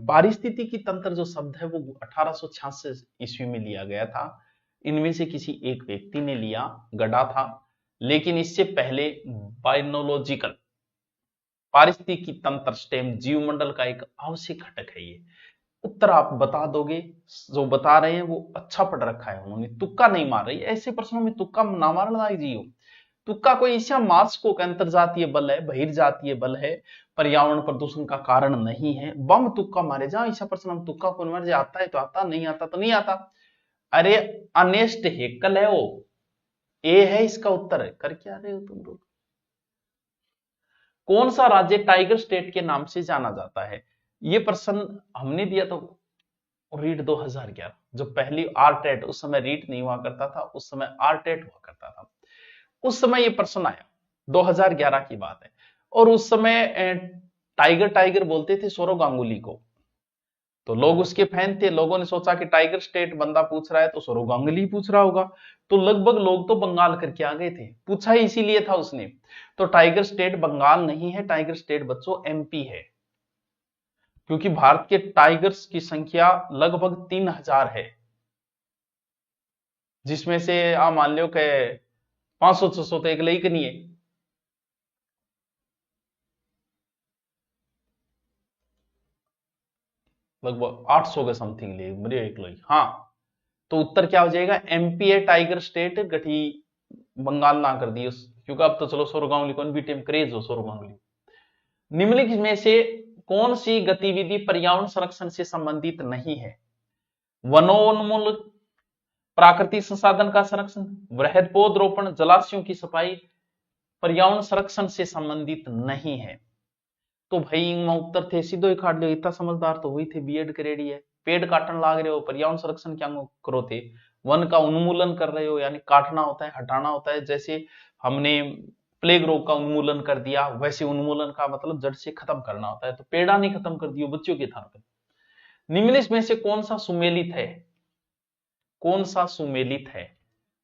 पारिस्थितिकी तंत्र जो शब्द है वो 1866 ईस्वी में लिया गया था। इनमें से किसी एक व्यक्ति ने लिया, गढ़ा था, लेकिन इससे पहले बायोलॉजिकल, पारिस्थितिकी तंत्र स्टेम, जीवमंडल का एक आवश्यक घटक है ये। उत्तर आप बता दोगे, जो बता रहे हैं वो अच्छा पढ़ रखा है, उन्होंने तुक्का नहीं मार रही। ऐसे प्रश्नों में तुक्का ना मारना जियो, तुक्का कोई ऐसा मार्स को अंतरजातीय बल है, बहिर्जातीय बल है, पर्यावरण प्रदूषण का कारण नहीं है, बम तुक्का मारे जा। ऐसा प्रश्न हम तुक्का को मारे, आता है तो आता, नहीं आता तो नहीं आता। अरे अनेस्ट हेकल है वो, ए है इसका उत्तर है। कर क्या रहे हो तुम लोग। कौन सा राज्य टाइगर स्टेट के नाम से जाना जाता है, ये प्रश्न हमने दिया तो रीट 2011, जो पहली आरटेट, उस समय रीट नहीं हुआ करता था, उस समय आरटेट हुआ करता था, उस समय ये प्रश्न आया, 2011 की बात है। और उस समय टाइगर टाइगर बोलते थे सौरव गांगुली को, तो लोग उसके फैन थे, लोगों ने सोचा कि टाइगर स्टेट बंदा पूछ रहा है तो सौरव गांगुली पूछ रहा होगा, तो लगभग लोग तो बंगाल करके आ गए थे, पूछा ही इसीलिए था उसने। तो टाइगर स्टेट बंगाल नहीं है, टाइगर स्टेट बच्चों MP है, क्योंकि भारत के टाइगर्स की संख्या लगभग 3000 है, जिसमें से आप मान लो कि 500-600 तो एक लई नहीं है। लगभग 800 के समथिंग ले मेरे एक लई, हाँ। तो उत्तर क्या हो जाएगा, MP है टाइगर स्टेट, गठी बंगाल ना कर दिए, क्योंकि अब तो चलो सौरव गांगुली को बीटीएम क्रेज हो सौरव गांगुली। निम्नलिखित में से कौन सी गतिविधि पर्यावरण संरक्षण से संबंधित नहीं है? वनोन्मूलन, प्राकृतिक संसाधन का संरक्षण, वृहद पौधरोपण, जलाशयों की सफाई पर्यावरण संरक्षण से संबंधित नहीं है। तो भाई इनमें उत्तर थे सीधो ही काट लियो, इतना समझदार तो हुई थे, बीएड करेड़ी है। पेड़ काटन लाग रहे हो, पर्यावरण संरक्षण क्या करो थे? वन का उन्मूलन कर रहे हो, यानी काटना होता है, हटाना होता है। जैसे हमने प्लेग रोग का उन्मूलन कर दिया, वैसे उन्मूलन का मतलब जड़ से खत्म करना होता है। तो पेड़ा नहीं खत्म कर दियो बच्चों के थान पे। निम्नलिखित में से कौन सा सुमेलित है? कौन सा सुमेलित है?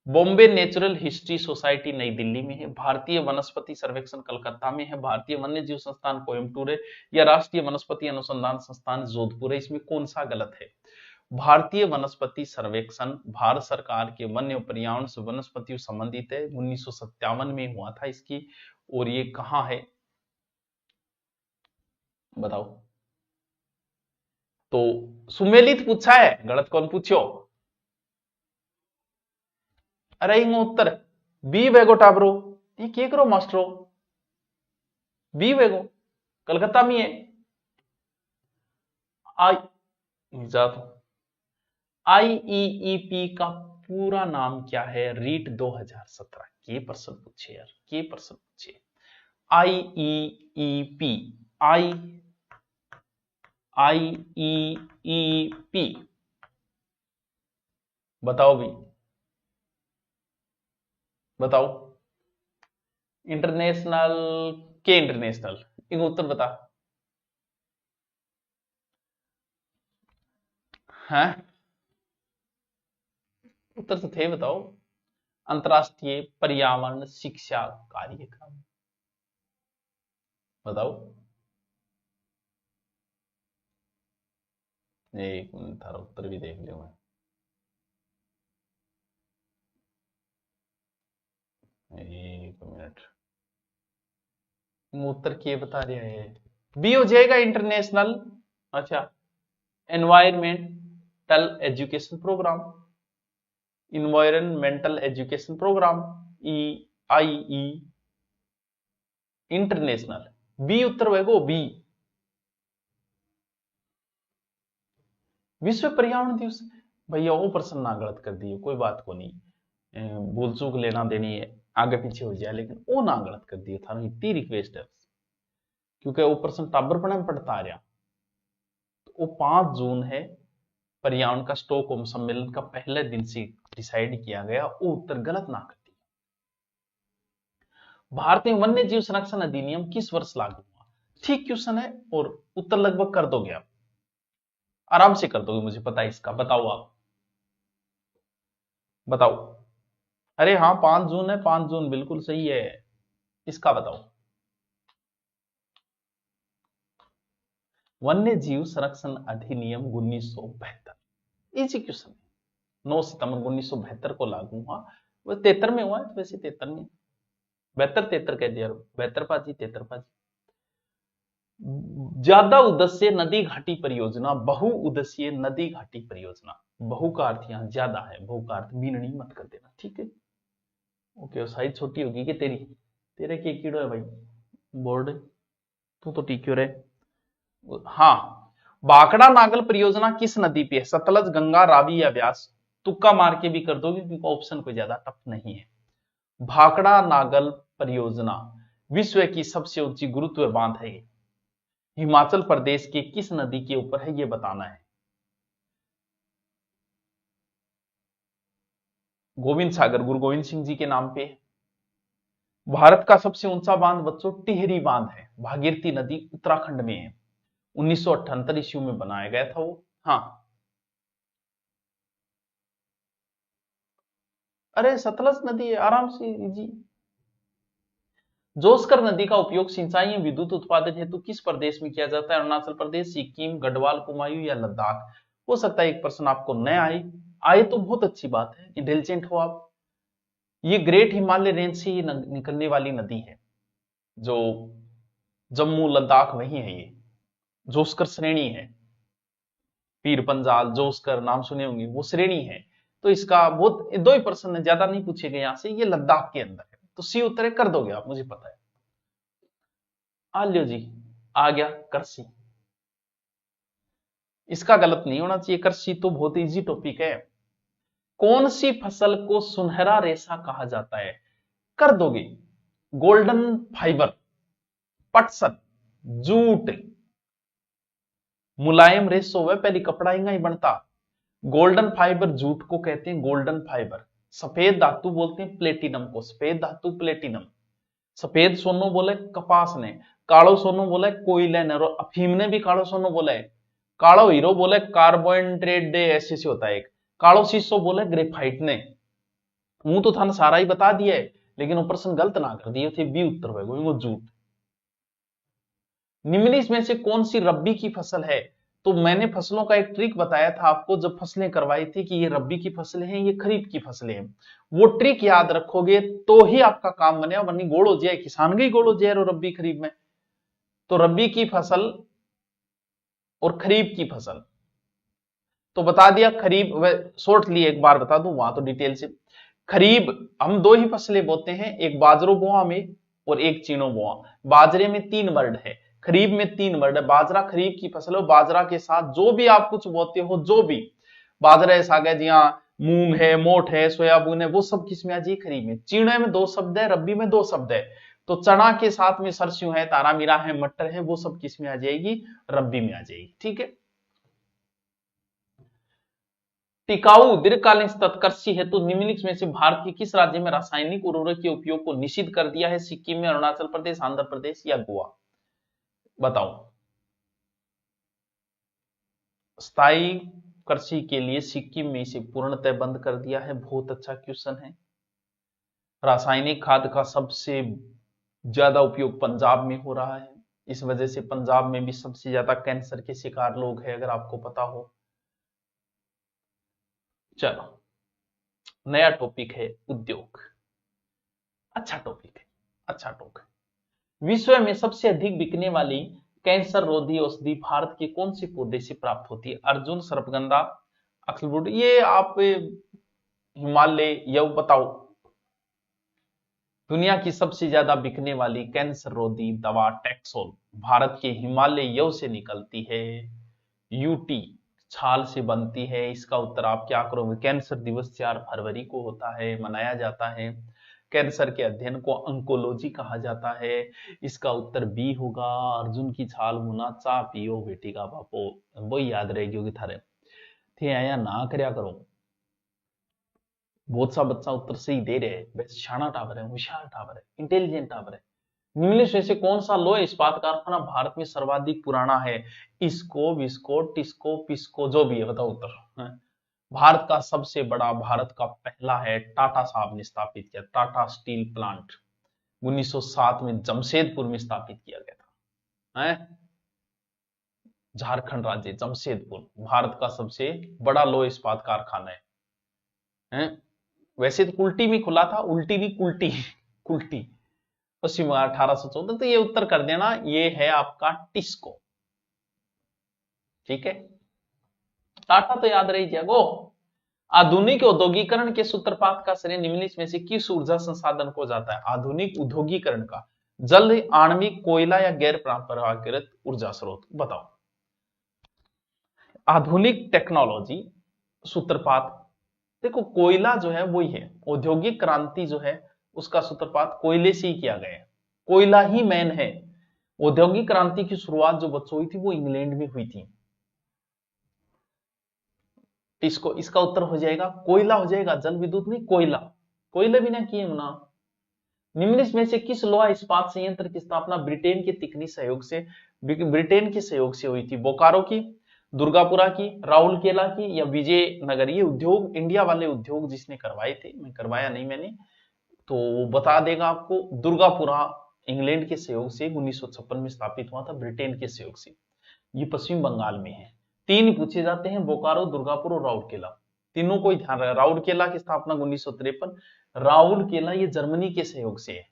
बॉम्बे नेचुरल हिस्ट्री सोसाइटी नई दिल्ली में है, भारतीय वनस्पति सर्वेक्षण कलकत्ता में है, भारतीय वन्य जीव संस्थान कोयम्बटूर है, या राष्ट्रीय वनस्पति अनुसंधान संस्थान जोधपुर है? इसमें कौन सा गलत है? भारतीय वनस्पति सर्वेक्षण भारत सरकार के वन्य पर्यावरण से वनस्पतियों संबंधित है, 1957 में हुआ था इसकी। और ये कहां है बताओ? तो सुमेलित पूछा है, गलत कौन पूछो? अरे इंग उत्तर बी वेगो टाबरो, ये क्या करो मास्टरो? बी वेगो कलकत्ता में है। आईईईपी का पूरा नाम क्या है? रीट 2017 के प्रश्न पूछे यार, के प्रश्न पूछे। आईईईपी, आईईईपी बताओ भी, बताओ। इंटरनेशनल के इंटरनेशनल, इनको उत्तर बता। हैं उत्तर तो थे, बताओ। अंतरराष्ट्रीय पर्यावरण शिक्षा कार्यक्रम, बताओ। एक मिनट थारा उत्तर भी देख लियो मैं, एक मिनट। उत्तर क्या बता रहे हैं? बी हो जाएगा इंटरनेशनल, अच्छा, environmental education programme, environmental education programme, I international. B उत्तर होगा, बी। विश्व पर्यावरण दिवस, भैया वो प्रश्न ना गलत कर दिए, कोई बात को नहीं, भूल चूक लेना देनी है, आगे पीछे हो जाए, लेकिन वो ना गलत कर दिए था, इतनी रिक्वेस्ट है, क्योंकि वो प्रश्न टाबरपने में पड़ता रहा। तो वो 5 जून है, पर्यावरण का स्टॉकहोम सम्मेलन का पहले दिन से डिसाइड किया गया, वो उत्तर गलत ना कर दिया। भारतीय वन्य जीव संरक्षण अधिनियम किस वर्ष लागू हुआ? ठीक क्वेश्चन है, और उत्तर लगभग कर दोगे आप, आराम से कर दोगे, मुझे पता है इसका। बताओ आप, बताओ। अरे हाँ 5 जून है, 5 जून बिल्कुल सही है, इसका बताओ। वन्य जीव संरक्षण अधिनियम 1972, इजी क्वेश्चन है। 9 सितंबर 1972 को लागू हुआ, वो 73 में हुआ है, वैसे 73 में, 72 कह दिया, 72 पाजी 73 पाजी। ज्यादा उद्देश्य नदी घाटी परियोजना, बहुउद्देशीय नदी घाटी परियोजना, बहु का अर्थ यहां ज्यादा है, बहु का अर्थ बीननी मत कर देना, ठीक है। ओके, साइज छोटी होगी कि तेरी, तेरे के कीड़ो है भाई बोर्ड, तू तो टीक्यो रहे। हाँ, भाखड़ा नागल परियोजना किस नदी पे है? सतलज, गंगा, रावी या व्यास? तुक्का मार के भी कर दोगे, क्योंकि ऑप्शन कोई ज्यादा टफ नहीं है। भाखड़ा नागल परियोजना विश्व की सबसे ऊंची गुरुत्व बांध है, हिमाचल प्रदेश के किस नदी के ऊपर है, यह बताना है। गोविंद सागर, गुरु गोविंद सिंह जी के नाम पे। भारत का सबसे ऊंचा बांध बच्चों टिहरी बांध है, भागीरथी नदी उत्तराखंड में है, 1978 ईस्वी में बनाया गया था वो। हाँ, अरे सतलज नदी है, आराम से जी। जोस्कर नदी का उपयोग सिंचाई एवं विद्युत उत्पादन हेतु किस प्रदेश में किया जाता है? अरुणाचल प्रदेश, सिक्किम, गढ़वाल, कुमायूं या लद्दाख? हो सकता है एक प्रश्न आपको नया आए तो बहुत अच्छी बात है, इंटेलिजेंट हो आप। ये ग्रेट हिमालय रेंज से ही निकलने वाली नदी है, जो जम्मू लद्दाख वही है, ये जोस्कर श्रेणी है। पीर पंजाल, जोस्कर नाम सुने होंगे, वो श्रेणी है। तो इसका बहुत 2 ही प्रश्न ज्यादा नहीं पूछे गए यहां से, ये लद्दाख के अंदर है, तो सी उत्तर है, कर दोगे आप, मुझे पता है। आ लियो जी, आ गया कृषि। इसका गलत नहीं होना चाहिए, कृषि तो बहुत इजी टॉपिक है। कौन सी फसल को सुनहरा रेशा कहा जाता है? कर दोगे। गोल्डन फाइबर, पटसन, जूट, मुलायम रेशो वह पहली कपड़ा ही बनता। गोल्डन फाइबर जूट को कहते हैं गोल्डन फाइबर। सफेद धातु बोलते हैं प्लेटिनम को, सफेद धातु प्लेटिनम। सफेद सोनो बोले कपास ने, कालो सोनो बोले कोयले ने, और अफीम ने भी कालो सोनो बोला है। कालो हीरो बोले कार्बोहाइड्रेट ऐसे से होता है एक। कालो शीशो बोले ग्रेफाइट ने। मुंह तो थाने सारा ही बता दिया है, लेकिन वो प्रश्न गलत ना कर दिए थे, बी उत्तर है वो जूट। निम्न में से कौन सी रब्बी की फसल है? तो मैंने फसलों का एक ट्रिक बताया था आपको जब फसलें करवाई थी कि ये रब्बी की फसलें हैं, ये खरीफ की फसलें हैं। वो ट्रिक याद रखोगे तो ही आपका काम बनेगा, वरनी गोड़ हो जाए, किसान गई गोड़ हो जाए रब्बी खरीफ में। तो रब्बी की फसल और खरीफ की फसल तो बता दिया। खरीफ शॉर्टली एक बार बता दूं, वहां तो डिटेल से। खरीफ हम दो ही फसलें बोते हैं, एक बाजरो बोआ में और एक चीनो बोआ। बाजरे में 3 वर्ड है, खरीफ में 3 वर्ड है। बाजरा खरीफ की फसल है, बाजरा के साथ जो भी आप कुछ बोते हो, जो भी बाजरा ऐसा गया जी, हाँ मूंग है, मोठ है, सोयाबीन है, वो सब किस में आ जाएगी? खरीफ में। चीणे में 2 शब्द है, रब्बी में 2 शब्द है। तो चना के साथ में सरसों है, तारा मीरा है, मटर है, वो सब किस में आ जाएगी? रब्बी में आ जाएगी। ठीक है। टिकाऊ दीर्घकालीन तत्कृषि हेतु निम्नलिखित में से भारत के किस राज्य में रासायनिक उर्वरक के उपयोग को निषिद्ध कर दिया है? सिक्किम में, अरुणाचल प्रदेश, आंध्र प्रदेश या गोवा? बताओ। स्थायी कृषि के लिए सिक्किम में इसे पूर्णतः बंद कर दिया है। बहुत अच्छा क्वेश्चन है। रासायनिक खाद का सबसे ज्यादा उपयोग पंजाब में हो रहा है, इस वजह से पंजाब में भी सबसे ज्यादा कैंसर के शिकार लोग हैं, अगर आपको पता हो। चलो, नया टॉपिक है उद्योग। अच्छा टॉपिक है, अच्छा टॉपिक है। विश्व में सबसे अधिक बिकने वाली कैंसर रोधी औषधि भारत के कौन से पौधे से प्राप्त होती है? अर्जुन, सर्पगंधा, अक्सलवुड, ये आप हिमालय, ये बताओ। दुनिया की सबसे ज्यादा बिकने वाली कैंसर रोधी दवा टैक्सोल भारत के हिमालय से निकलती है। यूटी छाल से बनती है। इसका उत्तर आप क्या करोगे? कैंसर दिवस 4 फरवरी को होता है, मनाया जाता है। कैंसर के अध्ययन को अंकोलॉजी कहा जाता है। इसका उत्तर बी होगा। अर्जुन की छाल मुना चा पियो बेटी का बापो, वो याद रहेगी होगी थारे थे, आया ना करया करो। बहुत सा बच्चा उत्तर सही दे रहे हैं, वैसे शाना टावर है, होशियार टावर है, इंटेलिजेंट टावर है। निम्नलिखित में से कौन सा लोह इस्पात कारखाना भारत में सर्वाधिक पुराना है? इसको, विस्को, टिस्को, पिस्को, जो भी है, बताओ उत्तर। भारत का सबसे बड़ा, भारत का पहला है, टाटा साहब ने स्थापित किया। टाटा स्टील प्लांट 1907 में जमशेदपुर में स्थापित किया गया था, है? झारखंड राज्य, जमशेदपुर भारत का सबसे बड़ा लोह इस्पात कारखाना है? वैसे तो कुल्टी में खुला था, उल्टी नहीं कुल्टी कुल्टी, पश्चिम बंगाल 1814। तो ये उत्तर कर देना, ये है आपका टिस्को। ठीक है, टाटा तो याद रही जाएगो। आधुनिक औद्योगिकरण के सूत्रपात का श्रेय निम्नलिखित में से किस ऊर्जा संसाधन को जाता है? आधुनिक उद्योगीकरण का जल, आणविक, कोयला या गैर परंपरागत ऊर्जा स्रोत? बताओ। आधुनिक टेक्नोलॉजी सूत्रपात, देखो कोयला जो है वही है, औद्योगिक क्रांति जो है उसका सूत्रपात कोयले से ही किया गया है। कोयला ही मेन है। औद्योगिक क्रांति की शुरुआत जो बच्चों हुई थी वो इंग्लैंड में हुई थी। इसको, इसका उत्तर हो जाएगा कोयला हो जाएगा, जल विद्युत नहीं, कोयला। कोयला बिना किए ना। निम्नलिखित में से किस लोहा इस्पात संयंत्र की स्थापना ब्रिटेन के तकनीकी सहयोग से, ब्रिटेन के सहयोग से हुई थी? बोकारो की, दुर्गापुरा की, राउरकेला की या विजयनगर? ये उद्योग इंडिया वाले उद्योग जिसने करवाए थे, मैं करवाया नहीं मैंने, तो वो बता देगा आपको। दुर्गापुरा इंग्लैंड के सहयोग से 1956 में स्थापित हुआ था, ब्रिटेन के सहयोग से। ये पश्चिम बंगाल में है। 3 पूछे जाते हैं, बोकारो, दुर्गापुर और राउरकेला। तीनों को ध्यान रखना। राउरकेला की स्थापना 1953। राउरकेला ये जर्मनी के सहयोग से है,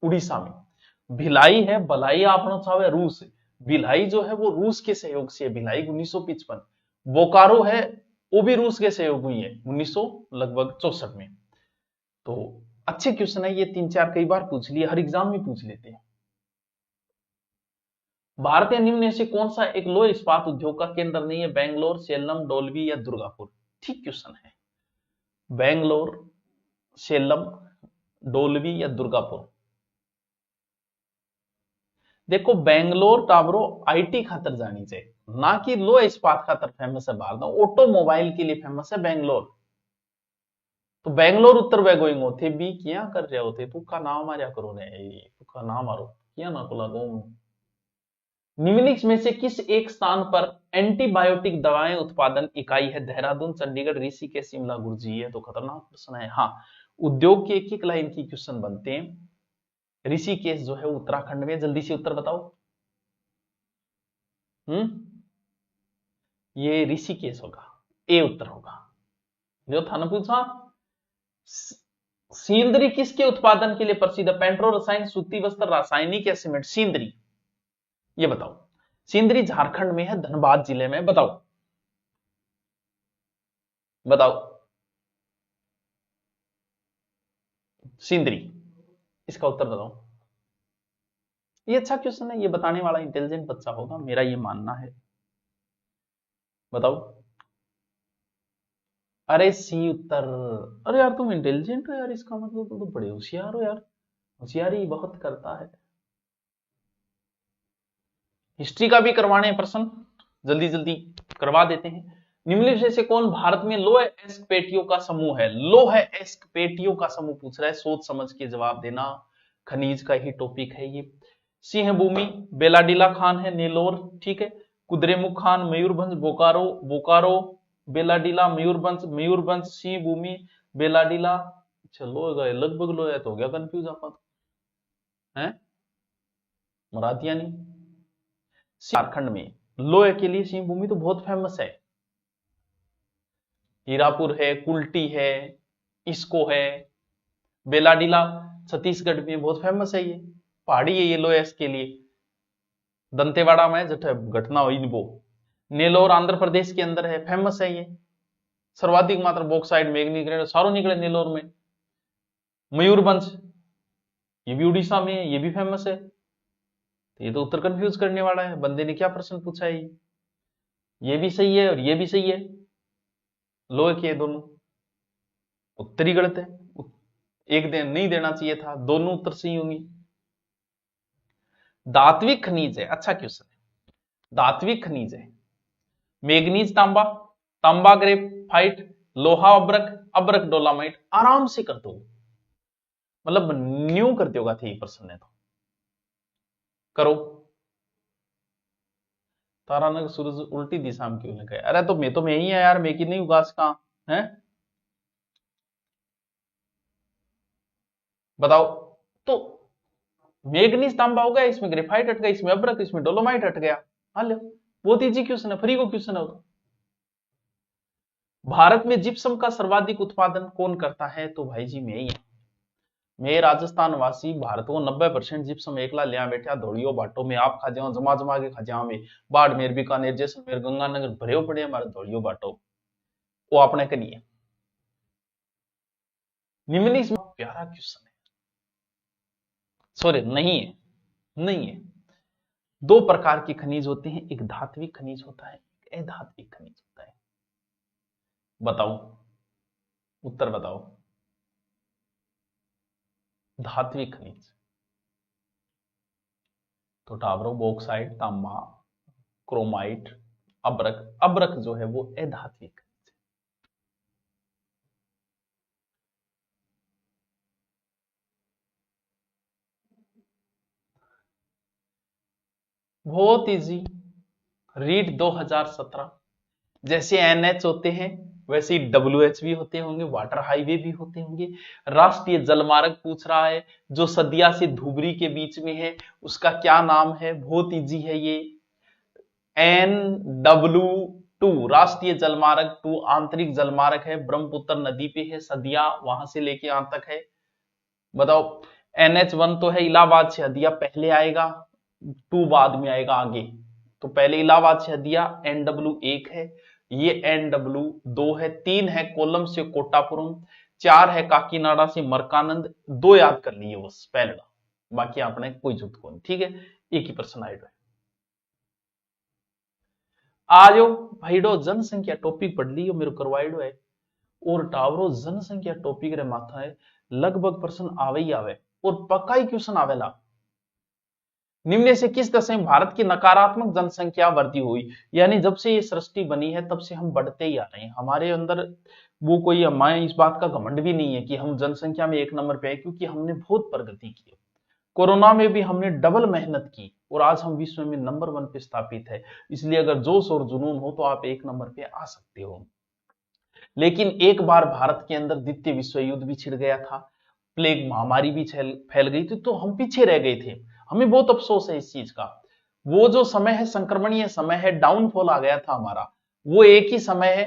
उड़ीसा में। भिलाई है, भलाई आपने चाहे रूस, भिलाई जो है वो रूस के सहयोग से है, भिलाई 1955। बोकारो है, वो भी रूस के सहयोग हुई है 1900 लगभग 64 में। तो अच्छे क्वेश्चन है ये, 3-4 कई बार पूछ लिए, हर एग्जाम में पूछ लेते हैं। भारतीय निम्न में से कौन सा एक लौह इस्पात उद्योग का केंद्र नहीं है? बेंगलोर, सेलम, डोलवी या दुर्गापुर? ठीक क्वेश्चन है। बेंगलोर, सेलम, डोलवी या दुर्गापुर? देखो बेंगलोर टावरो आईटी खातर जानी चाहिए, ना कि लौह इस्पात खातर फेमस है भारत में, ऑटोमोबाइल के लिए फेमस है बेंगलोर। तो बेंगलोर उत्तर वे गोइंग होते भी क्या कर रहे होते, तू का नाम मारिया करो ने, तू का नाम मारो क्या ना को लगो। निम्नलिखित में से किस एक स्थान पर एंटीबायोटिक दवाएं उत्पादन इकाई है? देहरादून, चंडीगढ़, ऋषिकेश, शिमला? गुरुजी ये तो खतरनाक प्रश्न है। हाँ, उद्योग के एक एक लाइन की क्वेश्चन बनते हैं। ऋषिकेश जो है उत्तराखंड में, जल्दी से उत्तर बताओ। ये ऋषिकेश होगा, ए उत्तर होगा। जो था ना पूछा, सींदरी किसके उत्पादन के लिए प्रसिद्ध है? पेट्रो रसायन, सूती वस्त्र, रासायनिक या सीमेंट? सींदरी, ये बताओ। सींदरी झारखंड में है, धनबाद जिले में। बताओ बताओ, सींदरी, इसका उत्तर बताओ। ये अच्छा क्वेश्चन है, ये बताने वाला इंटेलिजेंट बच्चा होगा, मेरा ये मानना है। बताओ। अरे सी उत्तर। अरे यार तुम इंटेलिजेंट हो यार, इसका मतलब तुम तो बड़े होशियार हो यार, होशियारी बहुत करता है। हिस्ट्री का भी करवाने हैं प्रश्न, जल्दी जल्दी करवा देते हैं। निम्नलिखित से कौन भारत में लौह अयस्क पेटियों का समूह है? लौह अयस्क पेटियों का समूह पूछ रहा है, सोच समझ के जवाब देना, खनिज का ही टॉपिक है ये। सिंह भूमि, बेलाडीला खान है, नेलोर, ठीक है, कुद्रेमुख खान, मयूरभंज, बोकारो, बोकारो, बेलाडीला, मयूरभंज, मयूरभंज, सिंह भूमि, बेलाडीला। चलो गए लगभग, लो है तो हो गया कंफ्यूज आप है, मराठिया नहीं। झारखंड में लोहे के लिए सिंह भूमि तो बहुत फेमस है, हीरापुर है, कुल्टी है, इसको है। बेलाडीला छत्तीसगढ़ में बहुत फेमस है, ये पहाड़ी है ये लोहे के लिए। दंतेवाड़ा में जट घटना हुई वो। नेलोर आंध्र प्रदेश के अंदर है, फेमस है ये। सर्वाधिक मात्रा बॉक्साइड मैग्नीज सारों निकले नेलोर में। मयूरभंज ये भी उड़ीसा में है, ये भी फेमस है। तो ये तो उत्तर कंफ्यूज करने वाला है, बंदे ने क्या प्रश्न पूछा है। ये भी सही है और ये भी सही है, लोहे के दोनों। उत्तर ही गलत है, एक दिन नहीं देना चाहिए था, दोनों उत्तर सही होंगी। धात्विक खनिज है, अच्छा क्वेश्चन है। धात्विक खनिज है, मैग्नीज तांबा, तांबा ग्रेफाइट, लोहा अब्रक, अब्रक डोलामाइट? आराम से कर दो, मतलब न्यू करते होगा थे प्रश्न ने, तो करो। तारानगर सूरज उल्टी दिशा में क्यों लगा? अरे तो मैं ही है यार, मैं की नहीं उगास कहां है, बताओ। तो मैग्नीज तांबा हो गया, इसमें ग्रेफाइट हट गया, इसमें अब्रक, इसमें डोलोमाइट हट गया। हाँ लो, बहुत इजी क्वेश्चन है, फ्री को क्वेश्चन है वो। भारत में जिप्सम का सर्वाधिक उत्पादन कौन करता है? तो भाई जी मैं ही है, मैं राजस्थान वासी, भारत को 90% जिप्सम एकला लिया बैठा धोड़ियो बाटो में, आप खा जाओ जमा जमा के खा जाओ में, बाड़मेर, बीकानेर, जैसलमेर, गंगानगर भरे पड़े हमारे धोड़ियो बाटो, वो आपने करी है। निम्नलिखित प्यारा क्वेश्चन है, सॉरी नहीं है, नहीं है। दो प्रकार के खनिज होते हैं, एक धात्विक खनिज होता है, एक अधात्विक खनिज होता है। बताओ, उत्तर बताओ। धात्विक खनिज तो टावरो, बॉक्साइट, तांबा, क्रोमाइट, अब्रक। अब्रक जो है वो अधात्विक। बहुत इजी, रीड 2017। जैसे एनएच होते हैं वैसे ही डब्ल्यूएच भी होते होंगे, वाटर हाईवे भी होते होंगे। राष्ट्रीय जलमार्ग पूछ रहा है, जो सदिया से धुबरी के बीच में है उसका क्या नाम है? बहुत इजी है ये, NW2 राष्ट्रीय जलमार्ग 2 आंतरिक जलमार्ग है, ब्रह्मपुत्र नदी पे है, सदिया वहां से लेके यहां तक है। बताओ। NH1 तो है इलाहाबाद से हदिया पहले आएगा, 2 बाद में आएगा आगे, तो पहले इलाहाबाद से हदिया NW1 है, ये NW2 है, 3 है कोल्लम से कोट्टापुरम, 4 है काकीनाडा से मरकानंद, 2 याद कर लिए बस पहला, बाकी आपने कोई जुट को नहीं, ठीक है। एक ही प्रश्न आएगा। आज भाईडो जनसंख्या टॉपिक पढ़ लियो मेरे करवाइडो है, और टावरो जनसंख्या टॉपिक रे माथा है लगभग प्रश्न आवे ही आवे, और पक्का ही क्वेश्चन आवेला। निम्न से किस दशा में भारत की नकारात्मक जनसंख्या वृद्धि हुई, यानी जब से ये सृष्टि बनी है तब से हम बढ़ते ही आ रहे हैं। हमारे अंदर वो कोई हमारे इस बात का घमंड भी नहीं है कि हम जनसंख्या में 1 नंबर पे है, क्योंकि हमने बहुत प्रगति की। कोरोना में भी हमने डबल मेहनत की और आज हम विश्व में नंबर 1 पे स्थापित है। इसलिए अगर जोश और जुनून हो तो आप 1 नंबर पे आ सकते हो। लेकिन एक बार भारत के अंदर द्वितीय विश्व युद्ध भी छिड़ गया था, प्लेग महामारी भी फैल गई थी, तो हम पीछे रह गए थे। हमें बहुत अफसोस है इस चीज का। वो जो समय है संक्रमणीय समय है, डाउनफॉल आ गया था हमारा, वो एक ही समय है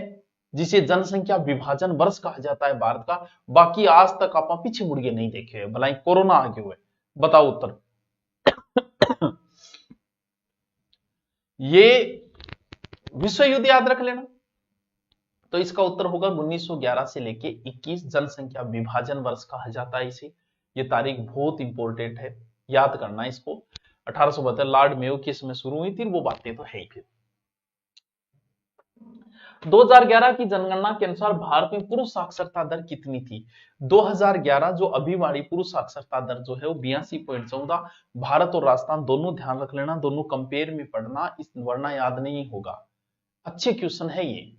जिसे जनसंख्या विभाजन वर्ष कहा जाता है भारत का। बाकी आज तक आप पीछे मुड़ के नहीं देखे, भला कोरोना आगे हुए। बताओ उत्तर। ये विश्व युद्ध याद रख लेना। तो इसका उत्तर होगा 1911 से लेके 21 जनसंख्या विभाजन वर्ष कहा जाता है इसे। ये तारीख बहुत इंपॉर्टेंट है, याद करना इसको। 1872 लॉर्ड मेयो के समय शुरू हुई थी, वो बातें तो है ही। फिर 2011 की जनगणना के अनुसार भारत में पुरुष साक्षरता दर कितनी थी? 2011 जो अभी वाली पुरुष साक्षरता दर जो है वो 82.14। भारत और राजस्थान दोनों ध्यान रख लेना, दोनों कंपेयर में पढ़ना, इस वरना याद नहीं होगा। अच्छे क्वेश्चन है ये।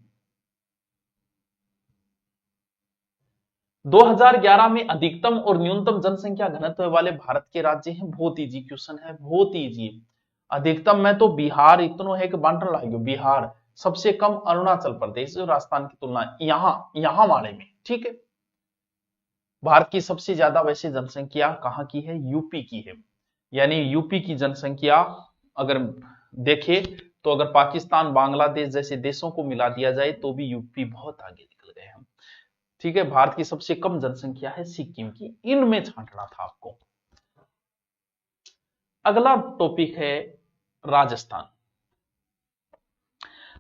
2011 में अधिकतम और न्यूनतम जनसंख्या घनत्व वाले भारत के राज्य हैं। बहुत इजी क्वेश्चन है, बहुत इजी। अधिकतम में तो बिहार इतना है कि बांटन लागे, बिहार सबसे कम अरुणाचल प्रदेश जो राजस्थान की तुलना यहां वाले में, ठीक है। भारत की सबसे ज्यादा वैसे जनसंख्या कहां की है? यूपी की है। यानी यूपी की जनसंख्या अगर देखे तो अगर पाकिस्तान बांग्लादेश जैसे देशों को मिला दिया जाए तो भी यूपी बहुत आगे निकल गए हम, ठीक है। भारत की सबसे कम जनसंख्या है सिक्किम की। इनमें छांटना था आपको। अगला टॉपिक है राजस्थान।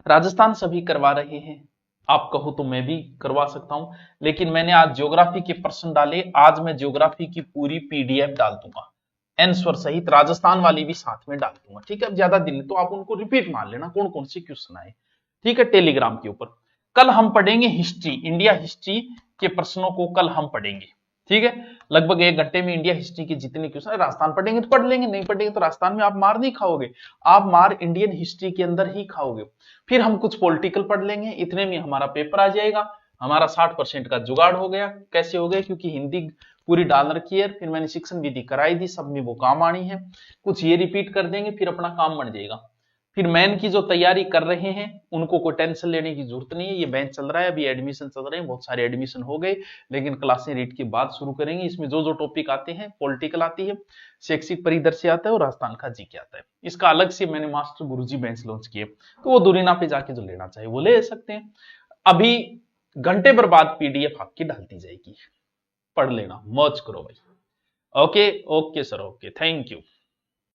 राजस्थान सभी करवा रहे हैं, आप कहो तो मैं भी करवा सकता हूं, लेकिन मैंने आज ज्योग्राफी के प्रश्न डाले। आज मैं ज्योग्राफी की पूरी पीडीएफ डाल दूंगा, आंसर सहित राजस्थान वाली भी साथ में डाल दूंगा, ठीक है। अब ज्यादा दिन तो आप उनको रिपीट मान लेना कौन कौन से क्वेश्चन आए, ठीक है, टेलीग्राम के ऊपर। कल हम पढ़ेंगे हिस्ट्री, इंडिया हिस्ट्री के प्रश्नों को कल हम पढ़ेंगे, ठीक है। लगभग 1 घंटे में इंडिया हिस्ट्री के जितने क्वेश्चन, राजस्थान पढ़ेंगे तो पढ़ लेंगे, नहीं पढ़ेंगे तो राजस्थान में आप मार नहीं खाओगे, आप मार इंडियन हिस्ट्री के अंदर ही खाओगे। फिर हम कुछ पॉलिटिकल पढ़ लेंगे, इतने में हमारा पेपर आ जाएगा। हमारा 60% का जुगाड़ हो गया। कैसे हो गया? क्योंकि हिंदी पूरी डाल रखी है, फिर मैंने शिक्षण विधि कराई दी, सब में वो काम आनी है। कुछ ये रिपीट कर देंगे, फिर अपना काम बन जाएगा। फिर मेन की जो तैयारी कर रहे हैं उनको कोई टेंशन लेने की जरूरत नहीं है। ये बैच चल रहा है, अभी एडमिशन चल रहे हैं, बहुत सारे एडमिशन हो गए, लेकिन क्लासें रीट के बाद शुरू करेंगे। इसमें जो जो टॉपिक आते हैं, पॉलिटिकल आती है, शैक्षिक परिदृश्य आता है और राजस्थान का जीके आता है। इसका अलग से मैंने मास्टर गुरुजी बेंच लॉन्च किए, तो वो दूरीना पे जाके जो लेना चाहिए वो ले सकते हैं। अभी घंटे भर बाद पीडीएफ आपकी डाल दी जाएगी, पढ़ लेना, मौज करो भाई। Okay okay sir, okay, thank you.